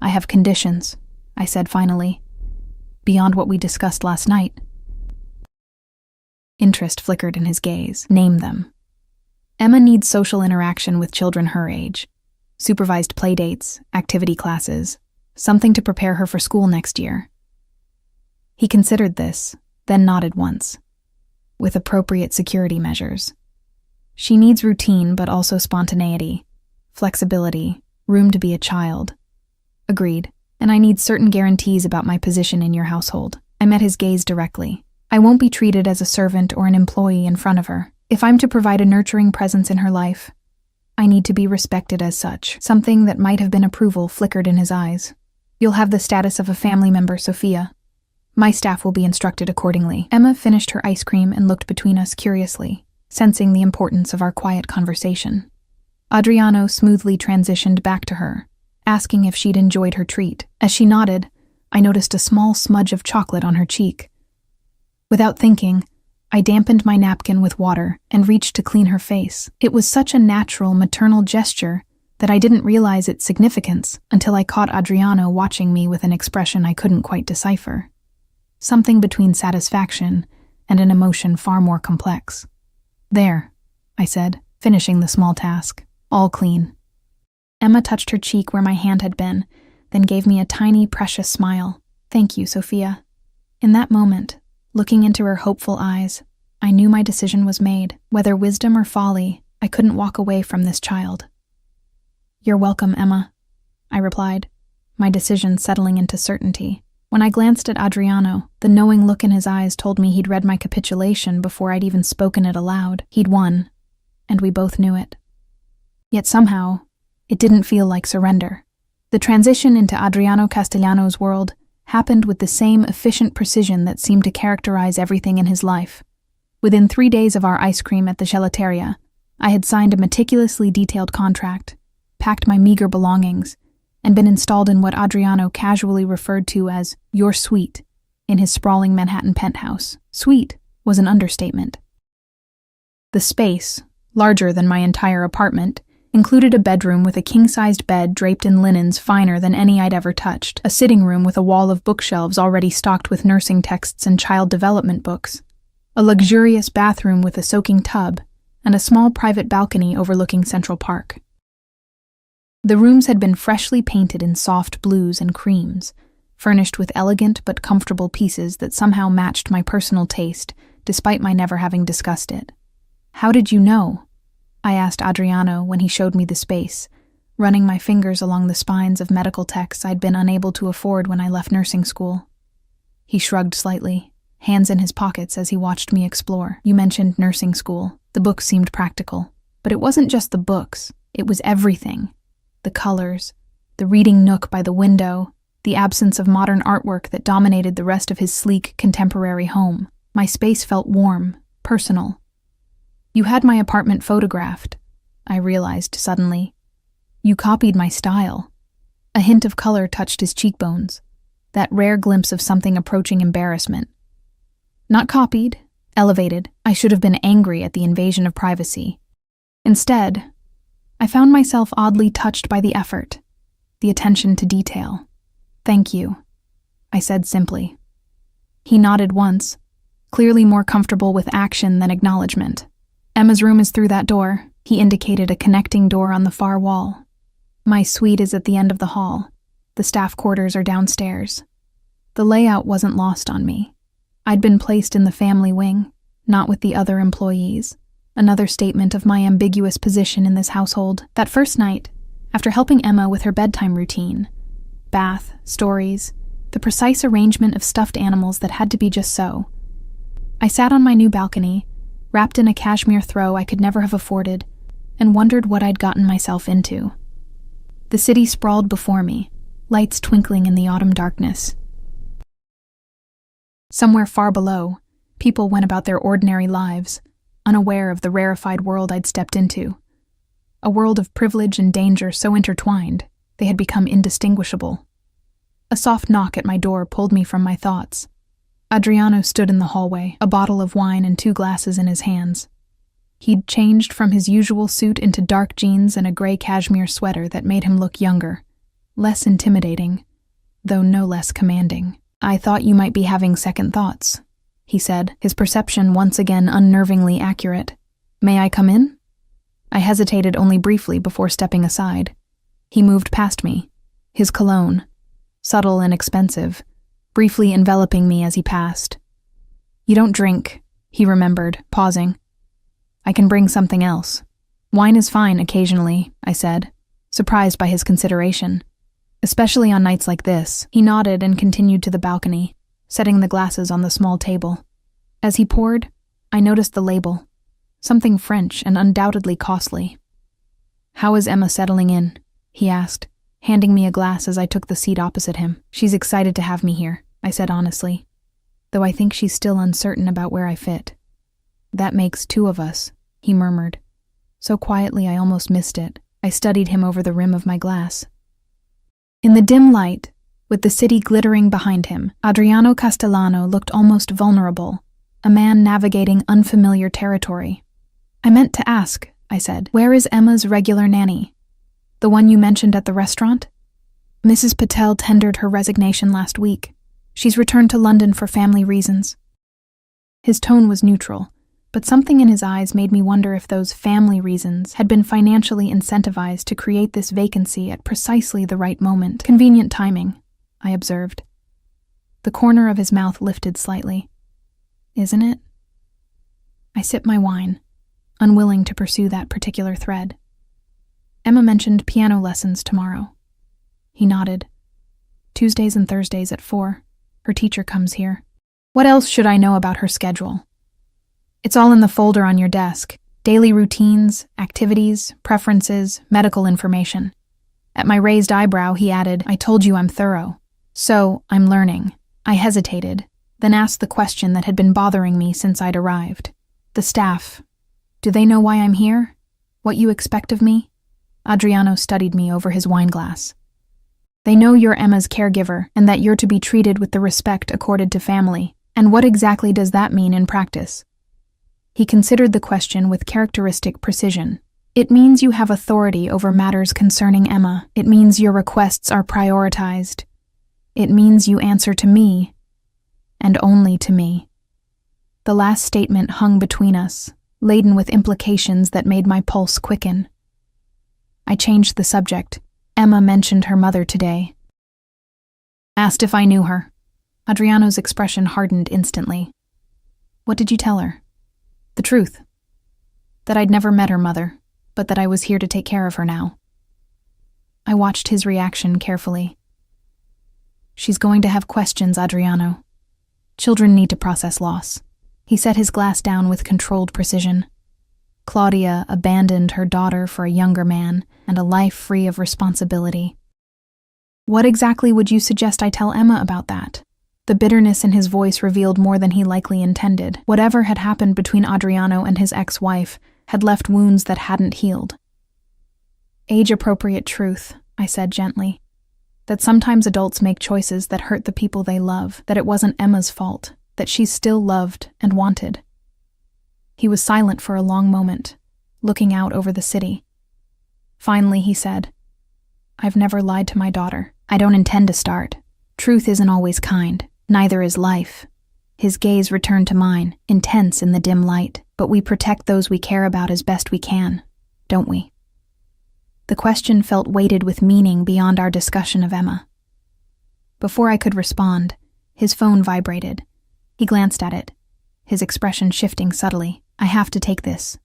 S1: "I have conditions," I said finally, "beyond what we discussed last night." Interest flickered in his gaze. "Name them." "Emma needs social interaction with children her age, supervised playdates, activity classes, something to prepare her for school next year." He considered this, then nodded once. "With appropriate security measures. She needs routine but also spontaneity, flexibility, Room to be a child. Agreed. And I need certain guarantees about my position in your household. I met his gaze directly. I won't be treated as a servant or an employee in front of her. If I'm to provide a nurturing presence in her life, I need to be respected as such. Something that might have been approval flickered in his eyes. You'll have the status of a family member, Sophia. My staff will be instructed accordingly. Emma finished her ice cream and looked between us curiously, sensing the importance of our quiet conversation. Adriano smoothly transitioned back to her, asking if she'd enjoyed her treat. As she nodded, I noticed a small smudge of chocolate on her cheek. Without thinking, I dampened my napkin with water and reached to clean her face. It was such a natural, maternal gesture that I didn't realize its significance until I caught Adriano watching me with an expression I couldn't quite decipher. Something between satisfaction and an emotion far more complex. There, I said, finishing the small task. All clean. Emma touched her cheek where my hand had been, then gave me a tiny, precious smile. Thank you, Sophia. In that moment, looking into her hopeful eyes, I knew my decision was made. Whether wisdom or folly, I couldn't walk away from this child. You're welcome, Emma, I replied, my decision settling into certainty. When I glanced at Adriano, the knowing look in his eyes told me he'd read my capitulation before I'd even spoken it aloud. He'd won, and we both knew it. Yet somehow, it didn't feel like surrender. The transition into Adriano Castellano's world happened with the same efficient precision that seemed to characterize everything in his life. Within 3 days of our ice cream at the gelateria, I had signed a meticulously detailed contract, packed my meager belongings, and been installed in what Adriano casually referred to as your suite in his sprawling Manhattan penthouse. Suite was an understatement. The space, larger than my entire apartment, included a bedroom with a king-sized bed draped in linens finer than any I'd ever touched, a sitting room with a wall of bookshelves already stocked with nursing texts and child development books, a luxurious bathroom with a soaking tub, and a small private balcony overlooking Central Park. The rooms had been freshly painted in soft blues and creams, furnished with elegant but comfortable pieces that somehow matched my personal taste, despite my never having discussed it. How did you know? I asked Adriano when he showed me the space, running my fingers along the spines of medical texts I'd been unable to afford when I left nursing school. He shrugged slightly, hands in his pockets as he watched me explore. You mentioned nursing school. The books seemed practical. But it wasn't just the books. It was everything. The colors, the reading nook by the window, the absence of modern artwork that dominated the rest of his sleek, contemporary home. My space felt warm, personal. You had my apartment photographed, I realized suddenly. You copied my style. A hint of color touched his cheekbones, that rare glimpse of something approaching embarrassment. Not copied, elevated. I should have been angry at the invasion of privacy. Instead, I found myself oddly touched by the effort, the attention to detail. Thank you, I said simply. He nodded once, clearly more comfortable with action than acknowledgement. Emma's room is through that door. He indicated a connecting door on the far wall. My suite is at the end of the hall. The staff quarters are downstairs. The layout wasn't lost on me. I'd been placed in the family wing, not with the other employees. Another statement of my ambiguous position in this household. That first night, after helping Emma with her bedtime routine, bath, stories, the precise arrangement of stuffed animals that had to be just so, I sat on my new balcony, wrapped in a cashmere throw I could never have afforded, and wondered what I'd gotten myself into. The city sprawled before me, lights twinkling in the autumn darkness. Somewhere far below, people went about their ordinary lives, unaware of the rarefied world I'd stepped into. A world of privilege and danger so intertwined, they had become indistinguishable. A soft knock at my door pulled me from my thoughts. Adriano stood in the hallway, a bottle of wine and 2 glasses in his hands. He'd changed from his usual suit into dark jeans and a gray cashmere sweater that made him look younger, less intimidating, though no less commanding. I thought you might be having second thoughts, he said, his perception once again unnervingly accurate. May I come in? I hesitated only briefly before stepping aside. He moved past me, his cologne, subtle and expensive, briefly enveloping me as he passed. You don't drink, he remembered, pausing. I can bring something else. Wine is fine occasionally, I said. surprised by his consideration. Especially on nights like this. He nodded and continued to the balcony, setting the glasses on the small table. As he poured, I noticed the label. Something French and undoubtedly costly. "How is Emma settling in?" he asked, handing me a glass as I took the seat opposite him. "She's excited to have me here," I said honestly, though I think she's still uncertain about where I fit. "That makes two of us," he murmured. So quietly I almost missed it. I studied him over the rim of my glass. In the dim light, with the city glittering behind him, Adriano Castellano looked almost vulnerable, a man navigating unfamiliar territory. "I meant to ask," I said, "where is Emma's regular nanny? The one you mentioned at the restaurant?" "Mrs. Patel tendered her resignation last week. She's returned to London for family reasons." His tone was neutral, but something in his eyes made me wonder if those family reasons had been financially incentivized to create this vacancy at precisely the right moment. "Convenient timing," I observed. The corner of his mouth lifted slightly. "Isn't it?" I sipped my wine, unwilling to pursue that particular thread. "Emma mentioned piano lessons tomorrow." He nodded. "Tuesdays and Thursdays at 4. Her teacher comes here." "What else should I know about her schedule?" "It's all in the folder on your desk. Daily routines, activities, preferences, medical information." At my raised eyebrow, he added, "I told you I'm thorough." "So, I'm learning." I hesitated, then asked the question that had been bothering me since I'd arrived. "The staff, do they know why I'm here? What you expect of me?" Adriano studied me over his wineglass. "They know you're Emma's caregiver and that you're to be treated with the respect accorded to family. And what exactly does that mean in practice?" He considered the question with characteristic precision. "It means you have authority over matters concerning Emma. It means your requests are prioritized. It means you answer to me, and only to me." The last statement hung between us, laden with implications that made my pulse quicken. I changed the subject. "Emma mentioned her mother today. Asked if I knew her." Adriano's expression hardened instantly. "What did you tell her?" "The truth. That I'd never met her mother, but that I was here to take care of her now." I watched his reaction carefully. "She's going to have questions, Adriano. Children need to process loss." He set his glass down with controlled precision. "Claudia abandoned her daughter for a younger man and a life free of responsibility." "What exactly would you suggest I tell Emma about that?" The bitterness in his voice revealed more than he likely intended. Whatever had happened between Adriano and his ex-wife had left wounds that hadn't healed. "Age-appropriate truth," I said gently. "That sometimes adults make choices that hurt the people they love, that it wasn't Emma's fault, that she's still loved and wanted." He was silent for a long moment, looking out over the city. Finally, he said, "I've never lied to my daughter. I don't intend to start. Truth isn't always kind. Neither is life." His gaze returned to mine, intense in the dim light. "But we protect those we care about as best we can, don't we?" The question felt weighted with meaning beyond our discussion of Emma. Before I could respond, his phone vibrated. He glanced at it, his expression shifting subtly. "I have to take this,"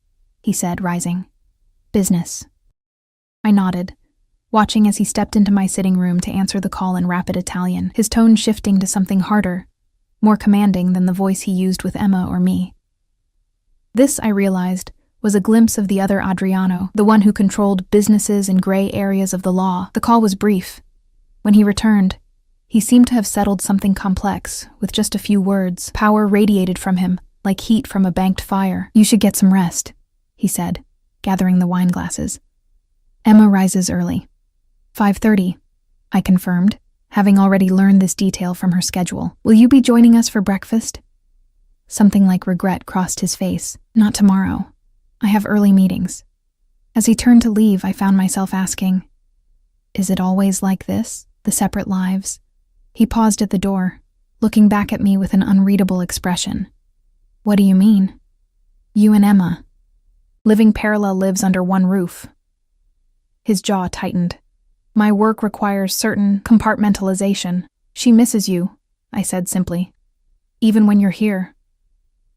S1: he said, rising. "Business." I nodded, watching as he stepped into my sitting room to answer the call in rapid Italian, his tone shifting to something harder, more commanding than the voice he used with Emma or me. This, I realized, was a glimpse of the other Adriano, the one who controlled businesses in gray areas of the law. The call was brief. When he returned, he seemed to have settled something complex, with just a few words. Power radiated from him, like heat from a banked fire. "You should get some rest," he said, gathering the wine glasses. "Emma rises early." 5:30, I confirmed, having already learned this detail from her schedule. "Will you be joining us for breakfast?" Something like regret crossed his face. "Not tomorrow. I have early meetings." As he turned to leave, I found myself asking, "Is it always like this, the separate lives?" He paused at the door, looking back at me with an unreadable expression. "What do you mean?" "You and Emma. Living parallel lives under one roof." His jaw tightened. "My work requires certain compartmentalization. She misses you," I said simply. "Even when you're here."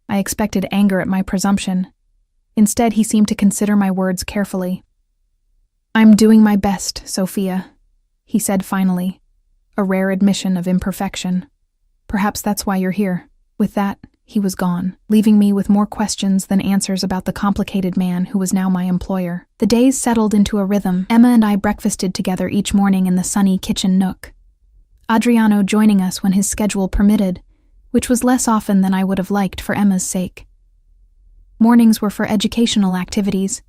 S1: I expected anger at my presumption. Instead, he seemed to consider my words carefully. "I'm doing my best, Sophia," he said finally, a rare admission of imperfection. "Perhaps that's why you're here." With that, he was gone, leaving me with more questions than answers about the complicated man who was now my employer. The days settled into a rhythm. Emma and I breakfasted together each morning in the sunny kitchen nook, Adriano joining us when his schedule permitted, which was less often than I would have liked for Emma's sake. Mornings were for educational activities,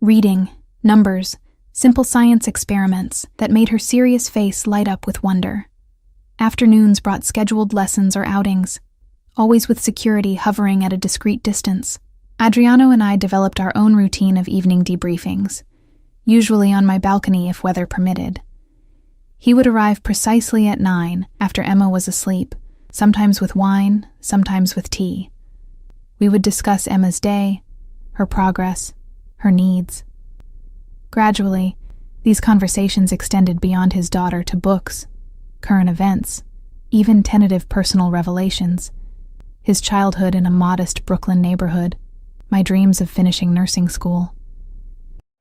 S1: reading, numbers, simple science experiments that made her serious face light up with wonder. Afternoons brought scheduled lessons or outings, always with security hovering at a discreet distance. Adriano and I developed our own routine of evening debriefings, usually on my balcony if weather permitted. He would arrive precisely at 9 after Emma was asleep, sometimes with wine, sometimes with tea. We would discuss Emma's day, her progress, her needs. Gradually, these conversations extended beyond his daughter to books, current events, even tentative personal revelations. His childhood in a modest Brooklyn neighborhood, my dreams of finishing nursing school.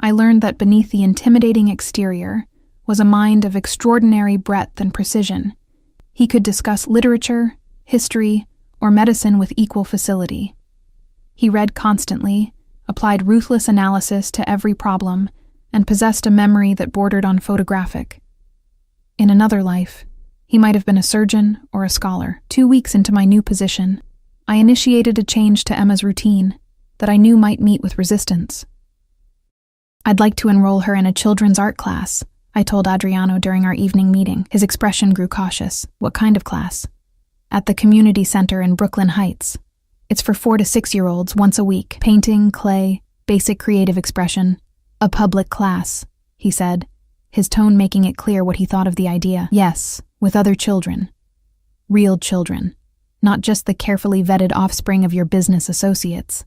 S1: I learned that beneath the intimidating exterior was a mind of extraordinary breadth and precision. He could discuss literature, history, or medicine with equal facility. He read constantly, applied ruthless analysis to every problem, and possessed a memory that bordered on photographic. In another life, he might have been a surgeon or a scholar. 2 weeks into my new position, I initiated a change to Emma's routine that I knew might meet with resistance. "I'd like to enroll her in a children's art class," I told Adriano during our evening meeting. His expression grew cautious. "What kind of class?" "At the community center in Brooklyn Heights. It's for 4 to 6-year-olds once a week. Painting, clay, basic creative expression. A public class," he said, his tone making it clear what he thought of the idea. "Yes, with other children. Real children. Not just the carefully vetted offspring of your business associates."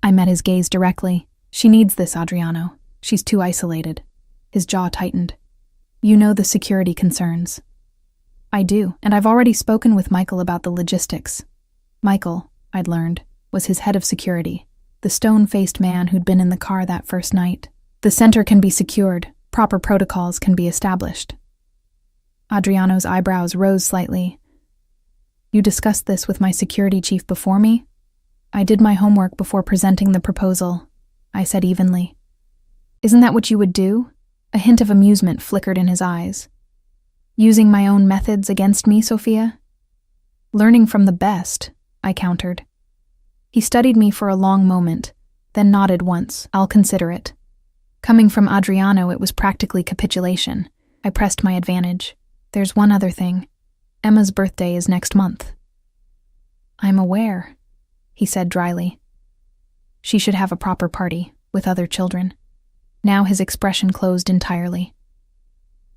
S1: I met his gaze directly. "She needs this, Adriano. She's too isolated." His jaw tightened. "You know the security concerns." "I do, and I've already spoken with Michael about the logistics." Michael, I'd learned, was his head of security, the stone-faced man who'd been in the car that first night. "The center can be secured. Proper protocols can be established." Adriano's eyebrows rose slightly. "You discussed this with my security chief before me?" "I did my homework before presenting the proposal," I said evenly. "Isn't that what you would do?" A hint of amusement flickered in his eyes. "Using my own methods against me, Sophia?" "Learning from the best," I countered. He studied me for a long moment, then nodded once. "I'll consider it." Coming from Adriano, it was practically capitulation. I pressed my advantage. "There's one other thing. Emma's birthday is next month." "I'm aware," he said dryly. "She should have a proper party, with other children." Now his expression closed entirely.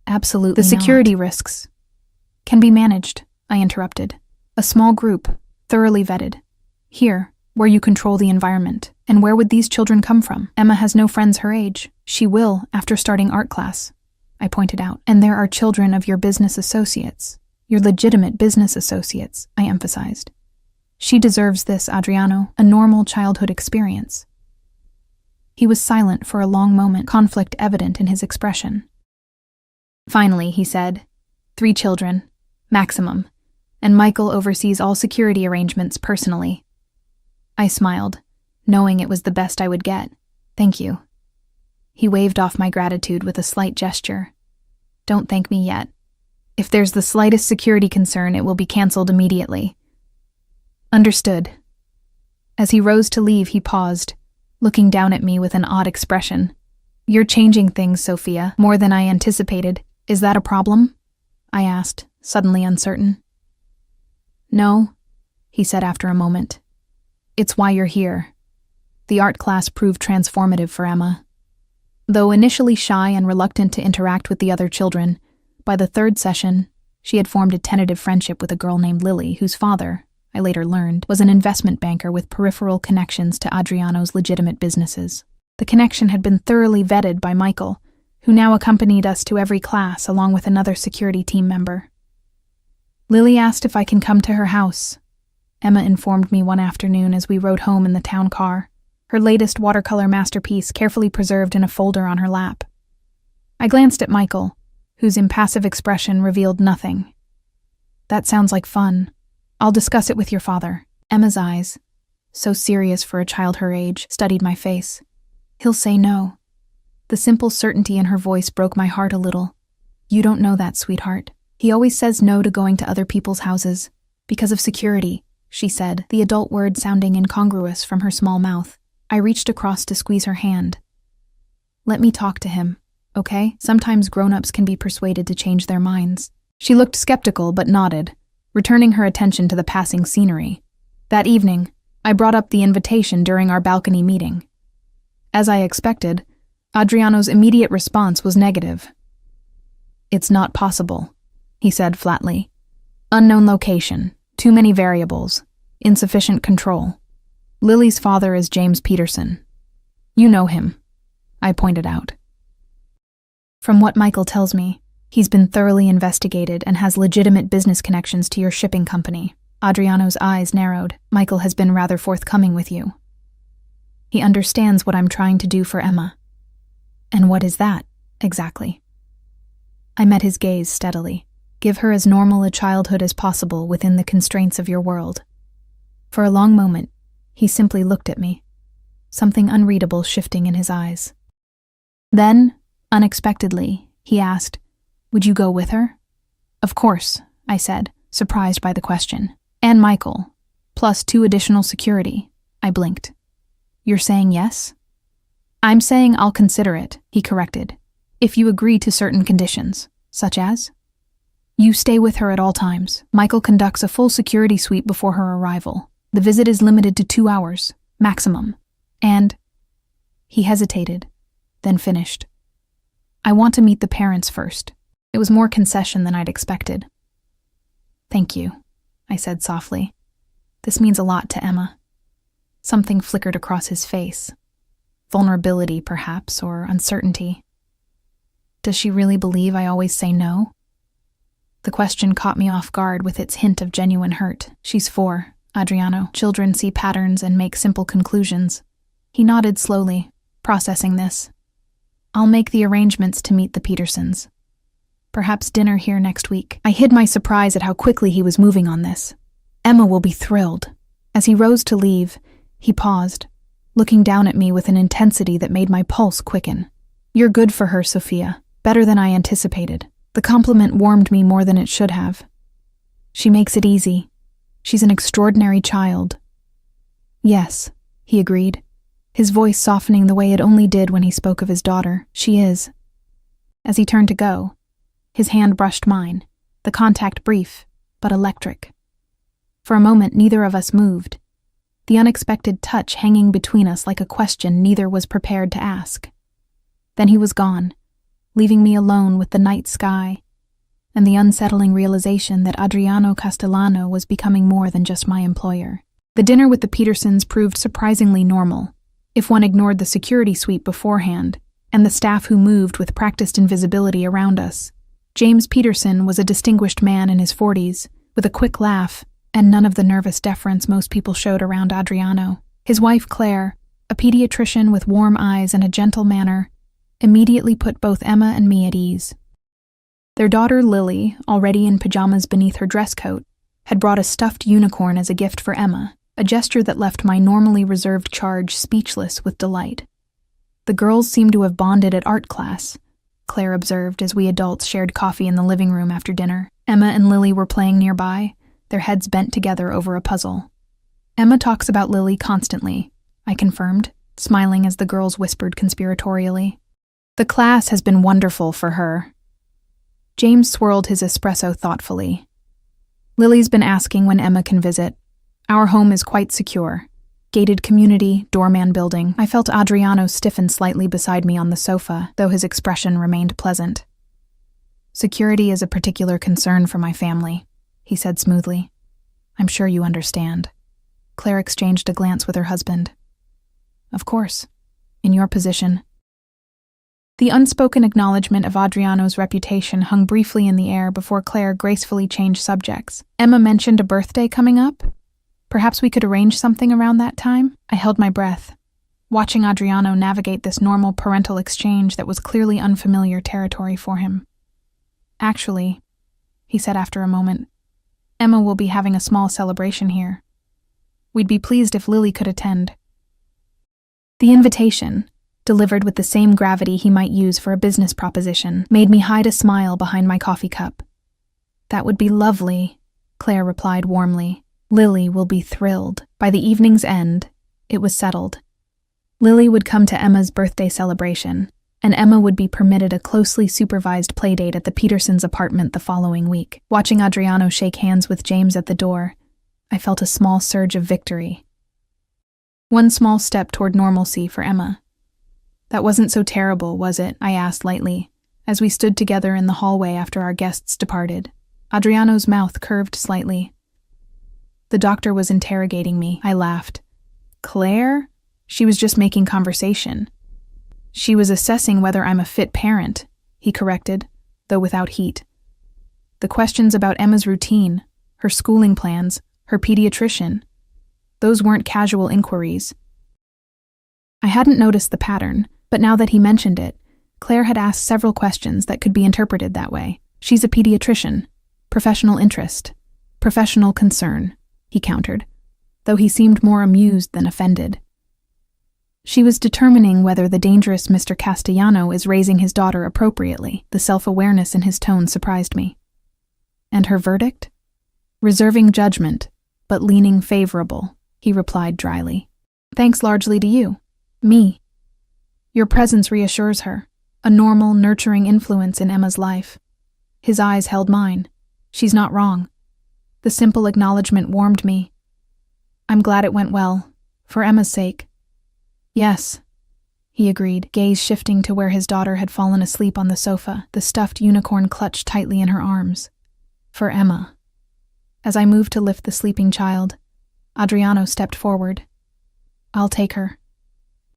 S1: "Absolutely not. The security risks can be managed," I interrupted. "A small group, thoroughly vetted. Here, where you control the environment. And where would these children come from? Emma has no friends her age. She will, after starting art class," I pointed out. "And there are children of your business associates. Your legitimate business associates," I emphasized. "She deserves this, Adriano, a normal childhood experience." He was silent for a long moment, conflict evident in his expression. Finally, he said, 3 children, maximum, and Michael oversees all security arrangements personally." I smiled, knowing it was the best I would get. "Thank you." He waved off my gratitude with a slight gesture. "Don't thank me yet. If there's the slightest security concern, it will be canceled immediately." "Understood." As he rose to leave, he paused, looking down at me with an odd expression. "You're changing things, Sophia, more than I anticipated. Is that a problem?" I asked, suddenly uncertain. "No," he said after a moment. "It's why you're here." The art class proved transformative for Emma. Though initially shy and reluctant to interact with the other children, by the 3rd session, she had formed a tentative friendship with a girl named Lily, whose father, I later learned, was an investment banker with peripheral connections to Adriano's legitimate businesses. The connection had been thoroughly vetted by Michael, who now accompanied us to every class along with another security team member. Lily asked if I can come to her house. Emma informed me one afternoon as we rode home in the town car, her latest watercolor masterpiece carefully preserved in a folder on her lap. I glanced at Michael, whose impassive expression revealed nothing. That sounds like fun. I'll discuss it with your father. Emma's eyes, so serious for a child her age, studied my face. He'll say no. The simple certainty in her voice broke my heart a little. You don't know that, sweetheart. He always says no to going to other people's houses. Because of security, she said, the adult word sounding incongruous from her small mouth. I reached across to squeeze her hand. Let me talk to him, okay? Sometimes grown-ups can be persuaded to change their minds. She looked skeptical but nodded, returning her attention to the passing scenery. That evening, I brought up the invitation during our balcony meeting. As I expected, Adriano's immediate response was negative. It's not possible, he said flatly. Unknown location, too many variables, insufficient control. Lily's father is James Peterson. You know him, I pointed out. From what Michael tells me, he's been thoroughly investigated and has legitimate business connections to your shipping company. Adriano's eyes narrowed. Michael has been rather forthcoming with you. He understands what I'm trying to do for Emma. And what is that, exactly? I met his gaze steadily. Give her as normal a childhood as possible within the constraints of your world. For a long moment, he simply looked at me, something unreadable shifting in his eyes. Then, unexpectedly, he asked, would you go with her? Of course, I said, surprised by the question. And Michael, plus 2 additional security. I blinked. You're saying yes? I'm saying I'll consider it, he corrected, if you agree to certain conditions, such as? You stay with her at all times. Michael conducts a full security sweep before her arrival. The visit is limited to 2 hours, maximum. And he hesitated, then finished. I want to meet the parents first. It was more concession than I'd expected. Thank you, I said softly. This means a lot to Emma. Something flickered across his face. Vulnerability, perhaps, or uncertainty. Does she really believe I always say no? The question caught me off guard with its hint of genuine hurt. She's 4, Adriano. Children see patterns and make simple conclusions. He nodded slowly, processing this. I'll make the arrangements to meet the Petersons. Perhaps dinner here next week. I hid my surprise at how quickly he was moving on this. Emma will be thrilled. As he rose to leave, he paused, looking down at me with an intensity that made my pulse quicken. You're good for her, Sophia. Better than I anticipated. The compliment warmed me more than it should have. She makes it easy. She's an extraordinary child. Yes, he agreed, his voice softening the way it only did when he spoke of his daughter. She is. As he turned to go, his hand brushed mine, the contact brief, but electric. For a moment, neither of us moved, the unexpected touch hanging between us like a question neither was prepared to ask. Then he was gone, leaving me alone with the night sky and the unsettling realization that Adriano Castellano was becoming more than just my employer. The dinner with the Petersons proved surprisingly normal, if one ignored the security suite beforehand and the staff who moved with practiced invisibility around us. James Peterson was a distinguished man in his 40s, with a quick laugh and none of the nervous deference most people showed around Adriano. His wife, Claire, a pediatrician with warm eyes and a gentle manner, immediately put both Emma and me at ease. Their daughter, Lily, already in pajamas beneath her dress coat, had brought a stuffed unicorn as a gift for Emma, a gesture that left my normally reserved charge speechless with delight. The girls seemed to have bonded at art class, Claire observed as we adults shared coffee in the living room after dinner. Emma and Lily were playing nearby, their heads bent together over a puzzle. Emma talks about Lily constantly, I confirmed, smiling as the girls whispered conspiratorially. The class has been wonderful for her. James swirled his espresso thoughtfully. Lily's been asking when Emma can visit. Our home is quite secure. Gated community, doorman building. I felt Adriano stiffen slightly beside me on the sofa, though his expression remained pleasant. Security is a particular concern for my family, he said smoothly. I'm sure you understand. Claire exchanged a glance with her husband. Of course. In your position. The unspoken acknowledgement of Adriano's reputation hung briefly in the air before Claire gracefully changed subjects. Emma mentioned a birthday coming up. Perhaps we could arrange something around that time? I held my breath. watching Adriano navigate this normal parental exchange that was clearly unfamiliar territory for him. "Actually," he said after a moment, "Emma will be having a small celebration here. We'd be pleased if Lily could attend." The invitation, delivered with the same gravity he might use for a business proposition, made me hide a smile behind my coffee cup. "That would be lovely," Claire replied warmly. "Lily will be thrilled." By the evening's end, it was settled. Lily would come to Emma's birthday celebration, and Emma would be permitted a closely supervised playdate at the Petersons' apartment the following week. Watching Adriano shake hands with James at the door, I felt a small surge of victory. One small step toward normalcy for Emma. "That wasn't so terrible, was it?" I asked lightly, as we stood together in the hallway after our guests departed. Adriano's mouth curved slightly. "The doctor was interrogating me," I laughed. "Claire? She was just making conversation." "She was assessing whether I'm a fit parent," he corrected, though without heat. "The questions about Emma's routine, her schooling plans, her pediatrician, those weren't casual inquiries." I hadn't noticed the pattern, but now that he mentioned it, Claire had asked several questions that could be interpreted that way. "She's a pediatrician. Professional interest. Professional concern," he countered, though he seemed more amused than offended. "She was determining whether the dangerous Mr. Castellano is raising his daughter appropriately." The self-awareness in his tone surprised me. "And her verdict?" "Reserving judgment, but leaning favorable," he replied dryly. "Thanks largely to you. Me. Your presence reassures her, a normal, nurturing influence in Emma's life." His eyes held mine. "She's not wrong." The simple acknowledgement warmed me. "I'm glad it went well, for Emma's sake." "Yes," he agreed, gaze shifting to where his daughter had fallen asleep on the sofa, the stuffed unicorn clutched tightly in her arms. "For Emma." As I moved to lift the sleeping child, Adriano stepped forward. "I'll take her."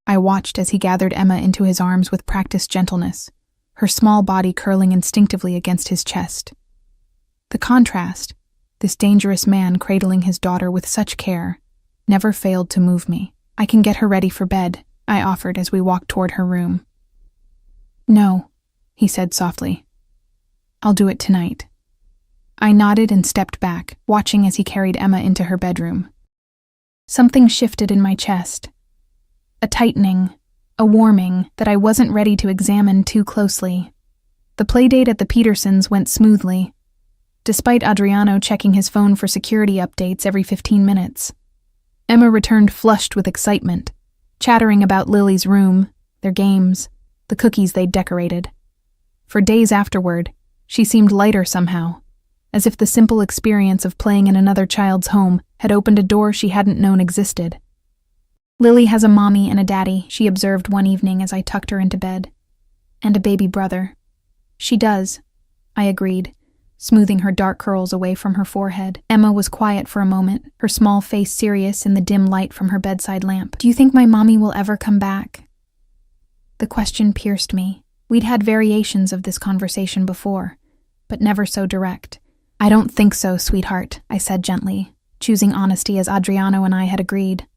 S1: I watched as he gathered Emma into his arms with practiced gentleness, her small body curling instinctively against his chest. The contrast, this dangerous man cradling his daughter with such care, never failed to move me. "I can get her ready for bed," I offered as we walked toward her room. "No," he said softly. "I'll do it tonight." I nodded and stepped back, watching as he carried Emma into her bedroom. Something shifted in my chest. A tightening, a warming that I wasn't ready to examine too closely. The playdate at the Petersons went smoothly, despite Adriano checking his phone for security updates every 15 minutes. Emma returned flushed with excitement, chattering about Lily's room, their games, the cookies they'd decorated. For days afterward, she seemed lighter somehow, as if the simple experience of playing in another child's home had opened a door she hadn't known existed. "Lily has a mommy and a daddy," she observed one evening as I tucked her into bed. "And a baby brother." "She does," I agreed, smoothing her dark curls away from her forehead. Emma was quiet for a moment, her small face serious in the dim light from her bedside lamp. "Do you think my mommy will ever come back?" The question pierced me. We'd had variations of this conversation before, but never so direct. "I don't think so, sweetheart," I said gently, choosing honesty as Adriano and I had agreed.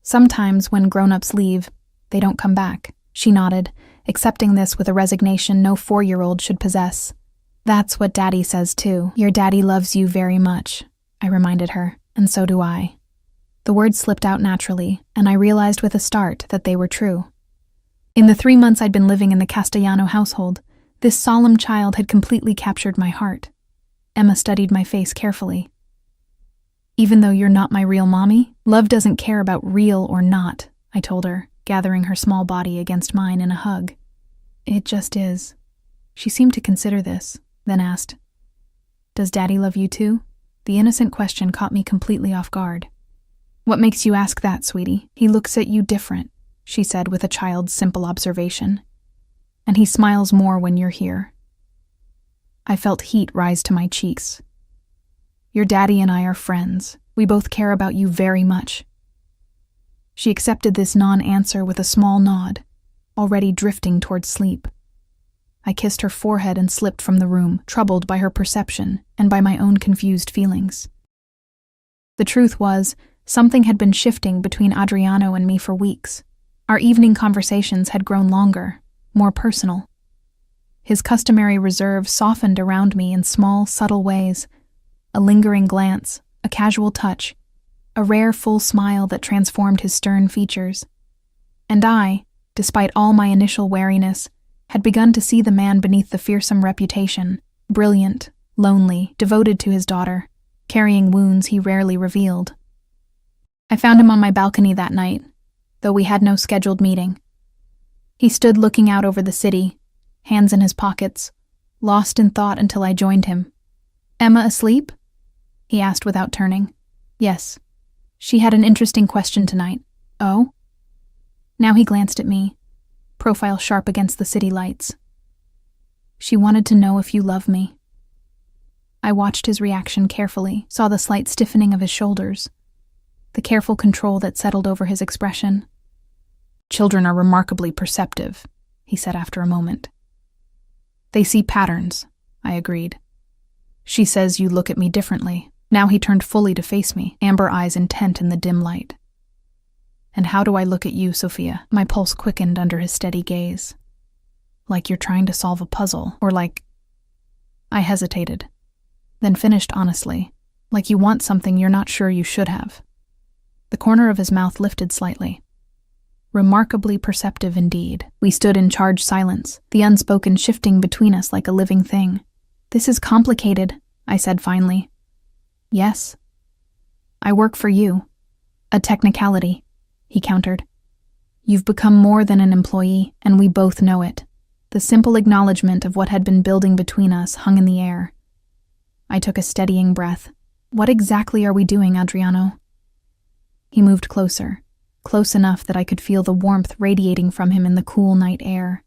S1: "Sometimes when grown-ups leave, they don't come back." She nodded, accepting this with a resignation no 4-year-old should possess. "That's what Daddy says too. Your daddy loves you very much," I reminded her, "and so do I." The words slipped out naturally, and I realized with a start that they were true. In the 3 months I'd been living in the Castellano household, this solemn child had completely captured my heart. Emma studied my face carefully. "Even though you're not my real mommy, love doesn't care about real or not," I told her, gathering her small body against mine in a hug. "It just is." She seemed to consider this, then asked, "Does Daddy love you too?" The innocent question caught me completely off guard. "What makes you ask that, sweetie? He looks at you different," she said with a child's simple observation. "And he smiles more when you're here." I felt heat rise to my cheeks. "Your daddy and I are friends. We both care about you very much." She accepted this non-answer with a small nod, already drifting towards sleep. I kissed her forehead and slipped from the room, troubled by her perception and by my own confused feelings. The truth was, something had been shifting between Adriano and me for weeks. Our evening conversations had grown longer, more personal. His customary reserve softened around me in small, subtle ways, a lingering glance, a casual touch, a rare full smile that transformed his stern features. And I, despite all my initial wariness, had begun to see the man beneath the fearsome reputation, brilliant, lonely, devoted to his daughter, carrying wounds he rarely revealed. I found him on my balcony that night, though we had no scheduled meeting. He stood looking out over the city, hands in his pockets, lost in thought until I joined him. "Emma asleep?" he asked without turning. "Yes. She had an interesting question tonight." "Oh?" Now he glanced at me, profile sharp against the city lights. "She wanted to know if you love me." I watched his reaction carefully, saw the slight stiffening of his shoulders, the careful control that settled over his expression. "Children are remarkably perceptive," he said after a moment. "They see patterns," I agreed. "She says you look at me differently." Now he turned fully to face me, amber eyes intent in the dim light. "And how do I look at you, Sophia?" My pulse quickened under his steady gaze. "Like you're trying to solve a puzzle, or like—" I hesitated, then finished honestly, "like you want something you're not sure you should have." The corner of his mouth lifted slightly. Remarkably perceptive indeed. We stood in charged silence, the unspoken shifting between us like a living thing. "This is complicated," I said finally. "Yes. I work for you." "A technicality," he countered. "You've become more than an employee, and we both know it." The simple acknowledgement of what had been building between us hung in the air. I took a steadying breath. "What exactly are we doing, Adriano?" He moved closer, close enough that I could feel the warmth radiating from him in the cool night air.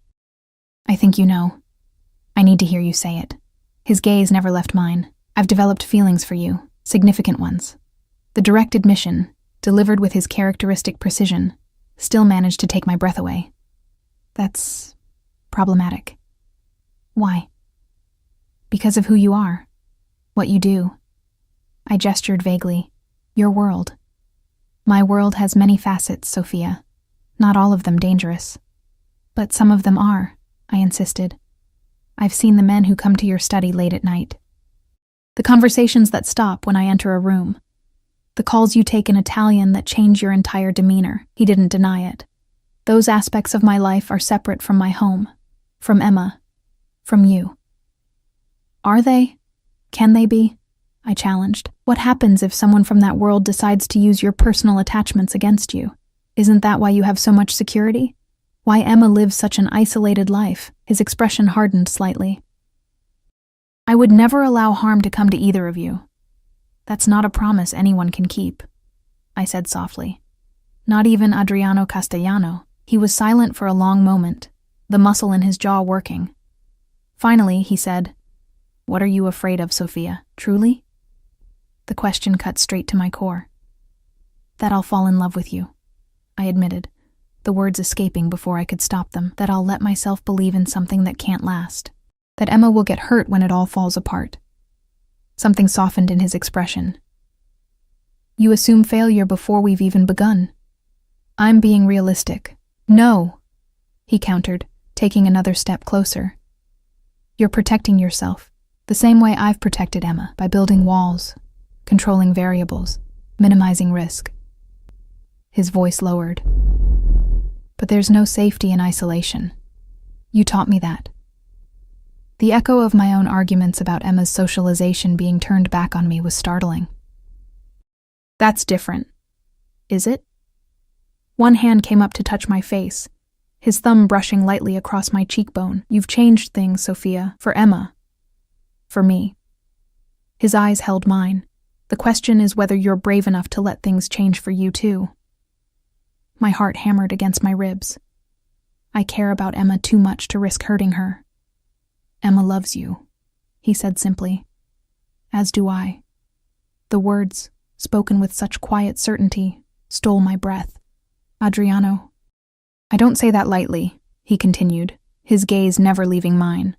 S1: "I think you know. I need to hear you say it." His gaze never left mine. "I've developed feelings for you, significant ones." The direct admission, delivered with his characteristic precision, still managed to take my breath away. "That's problematic." "Why?" "Because of who you are, what you do." I gestured vaguely. "Your world." "My world has many facets, Sophia. Not all of them dangerous." "But some of them are," I insisted. "I've seen the men who come to your study late at night. The conversations that stop when I enter a room. The calls you take in Italian that change your entire demeanor." He didn't deny it. "Those aspects of my life are separate from my home, from Emma, from you." "Are they? Can they be?" I challenged. "What happens if someone from that world decides to use your personal attachments against you? Isn't that why you have so much security? Why Emma lives such an isolated life?" His expression hardened slightly. "I would never allow harm to come to either of you. That's not a promise anyone can keep," I said softly. "Not even Adriano Castellano." He was silent for a long moment, the muscle in his jaw working. Finally, he said, "What are you afraid of, Sophia, truly?" The question cut straight to my core. "That I'll fall in love with you," I admitted, the words escaping before I could stop them. "That I'll let myself believe in something that can't last. That Emma will get hurt when it all falls apart." Something softened in his expression. "You assume failure before we've even begun." "I'm being realistic." "No," he countered, taking another step closer. "You're protecting yourself, the same way I've protected Emma, by building walls, controlling variables, minimizing risk." His voice lowered. "But there's no safety in isolation. You taught me that." The echo of my own arguments about Emma's socialization being turned back on me was startling. "That's different. Is it?" One hand came up to touch my face, his thumb brushing lightly across my cheekbone. "You've changed things, Sophia, for Emma. For me." His eyes held mine. "The question is whether you're brave enough to let things change for you too." My heart hammered against my ribs. "I care about Emma too much to risk hurting her." "Emma loves you," he said simply. "As do I." The words, spoken with such quiet certainty, stole my breath. "Adriano." "I don't say that lightly," he continued, his gaze never leaving mine.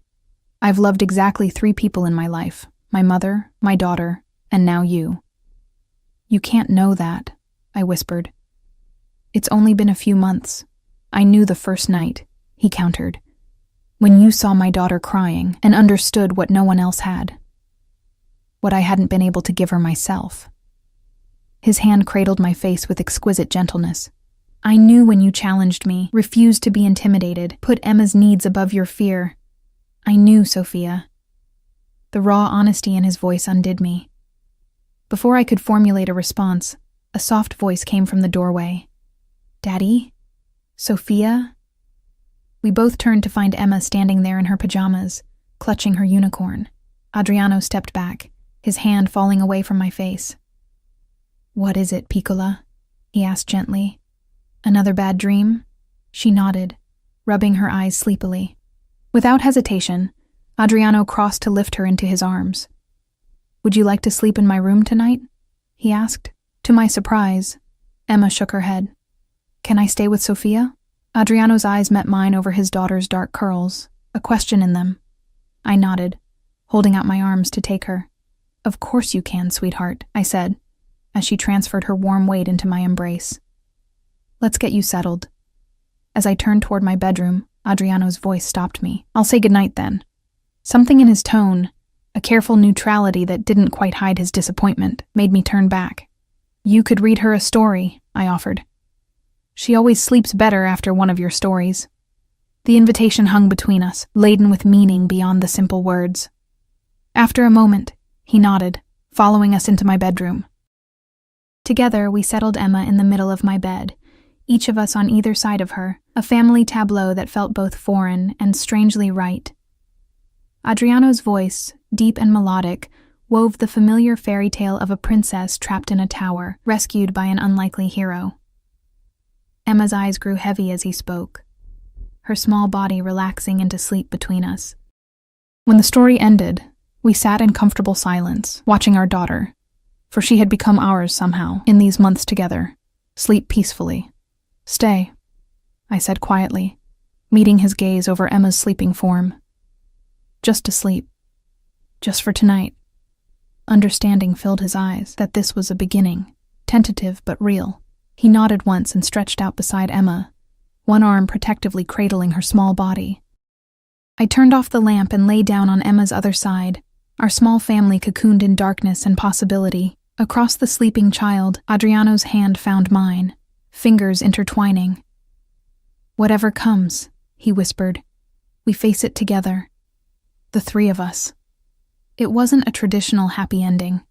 S1: "I've loved exactly 3 people in my life, my mother, my daughter, and now you." "You can't know that," I whispered. "It's only been a few months. "I knew the first night," he countered, "when you saw my daughter crying and understood what no one else had. What I hadn't been able to give her myself." His hand cradled my face with exquisite gentleness. "I knew when you challenged me, refused to be intimidated, put Emma's needs above your fear. I knew, Sophia." The raw honesty in his voice undid me. Before I could formulate a response, a soft voice came from the doorway. "Daddy? Sophia?" We both turned to find Emma standing there in her pajamas, clutching her unicorn. Adriano stepped back, his hand falling away from my face. "What is it, Piccola?" he asked gently. "Another bad dream?" She nodded, rubbing her eyes sleepily. Without hesitation, Adriano crossed to lift her into his arms. "Would you like to sleep in my room tonight?" he asked. To my surprise, Emma shook her head. "Can I stay with Sophia?" Adriano's eyes met mine over his daughter's dark curls, a question in them. I nodded, holding out my arms to take her. "Of course you can, sweetheart," I said, as she transferred her warm weight into my embrace. "Let's get you settled." As I turned toward my bedroom, Adriano's voice stopped me. "I'll say goodnight then." Something in his tone, a careful neutrality that didn't quite hide his disappointment, made me turn back. "You could read her a story," I offered. "She always sleeps better after one of your stories." The invitation hung between us, laden with meaning beyond the simple words. After a moment, he nodded, following us into my bedroom. Together, we settled Emma in the middle of my bed, each of us on either side of her, a family tableau that felt both foreign and strangely right. Adriano's voice, deep and melodic, wove the familiar fairy tale of a princess trapped in a tower, rescued by an unlikely hero. Emma's eyes grew heavy as he spoke, her small body relaxing into sleep between us. When the story ended, we sat in comfortable silence, watching our daughter, for she had become ours somehow, in these months together, sleep peacefully. "Stay," I said quietly, meeting his gaze over Emma's sleeping form. "Just to sleep. Just for tonight." Understanding filled his eyes, that this was a beginning, tentative but real. He nodded once and stretched out beside Emma, one arm protectively cradling her small body. I turned off the lamp and lay down on Emma's other side, our small family cocooned in darkness and possibility. Across the sleeping child, Adriano's hand found mine, fingers intertwining. "Whatever comes," he whispered, "we face it together. The three of us." It wasn't a traditional happy ending.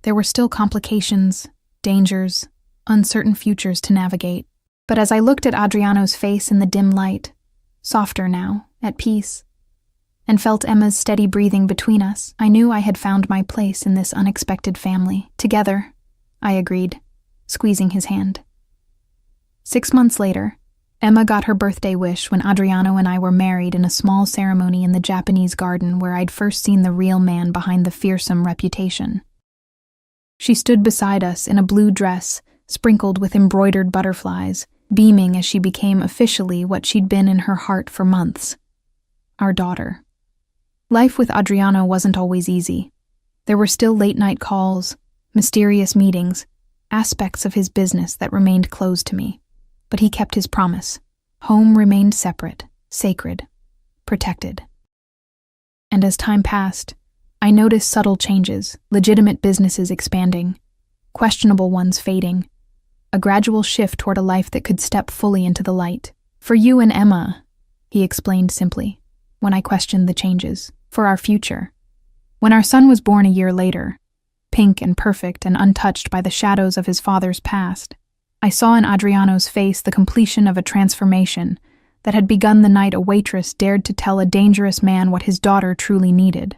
S1: There were still complications, dangers, uncertain futures to navigate. But as I looked at Adriano's face in the dim light, softer now, at peace, and felt Emma's steady breathing between us, I knew I had found my place in this unexpected family. "Together," I agreed, squeezing his hand. 6 months later, Emma got her birthday wish when Adriano and I were married in a small ceremony in the Japanese garden where I'd first seen the real man behind the fearsome reputation. She stood beside us in a blue dress, sprinkled with embroidered butterflies, beaming as she became officially what she'd been in her heart for months: our daughter. Life with Adriano wasn't always easy. There were still late-night calls, mysterious meetings, aspects of his business that remained closed to me. But he kept his promise. Home remained separate, sacred, protected. And as time passed, I noticed subtle changes, legitimate businesses expanding, questionable ones fading, a gradual shift toward a life that could step fully into the light. "For you and Emma," he explained simply, when I questioned the changes. "For our future." When our son was born a year later, pink and perfect and untouched by the shadows of his father's past, I saw in Adriano's face the completion of a transformation that had begun the night a waitress dared to tell a dangerous man what his daughter truly needed.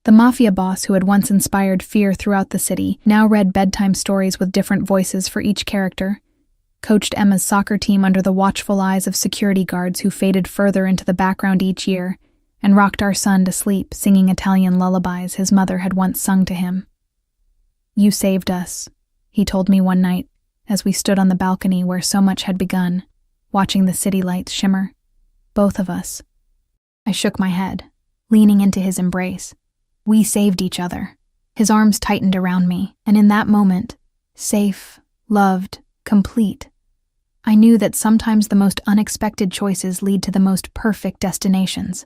S1: The Mafia boss who had once inspired fear throughout the city now read bedtime stories with different voices for each character, coached Emma's soccer team under the watchful eyes of security guards who faded further into the background each year, and rocked our son to sleep singing Italian lullabies his mother had once sung to him. "You saved us," he told me one night, as we stood on the balcony where so much had begun, watching the city lights shimmer. Both of us. I shook my head, leaning into his embrace. We saved each other. His arms tightened around me, and in that moment, safe, loved, complete, I knew that sometimes the most unexpected choices lead to the most perfect destinations.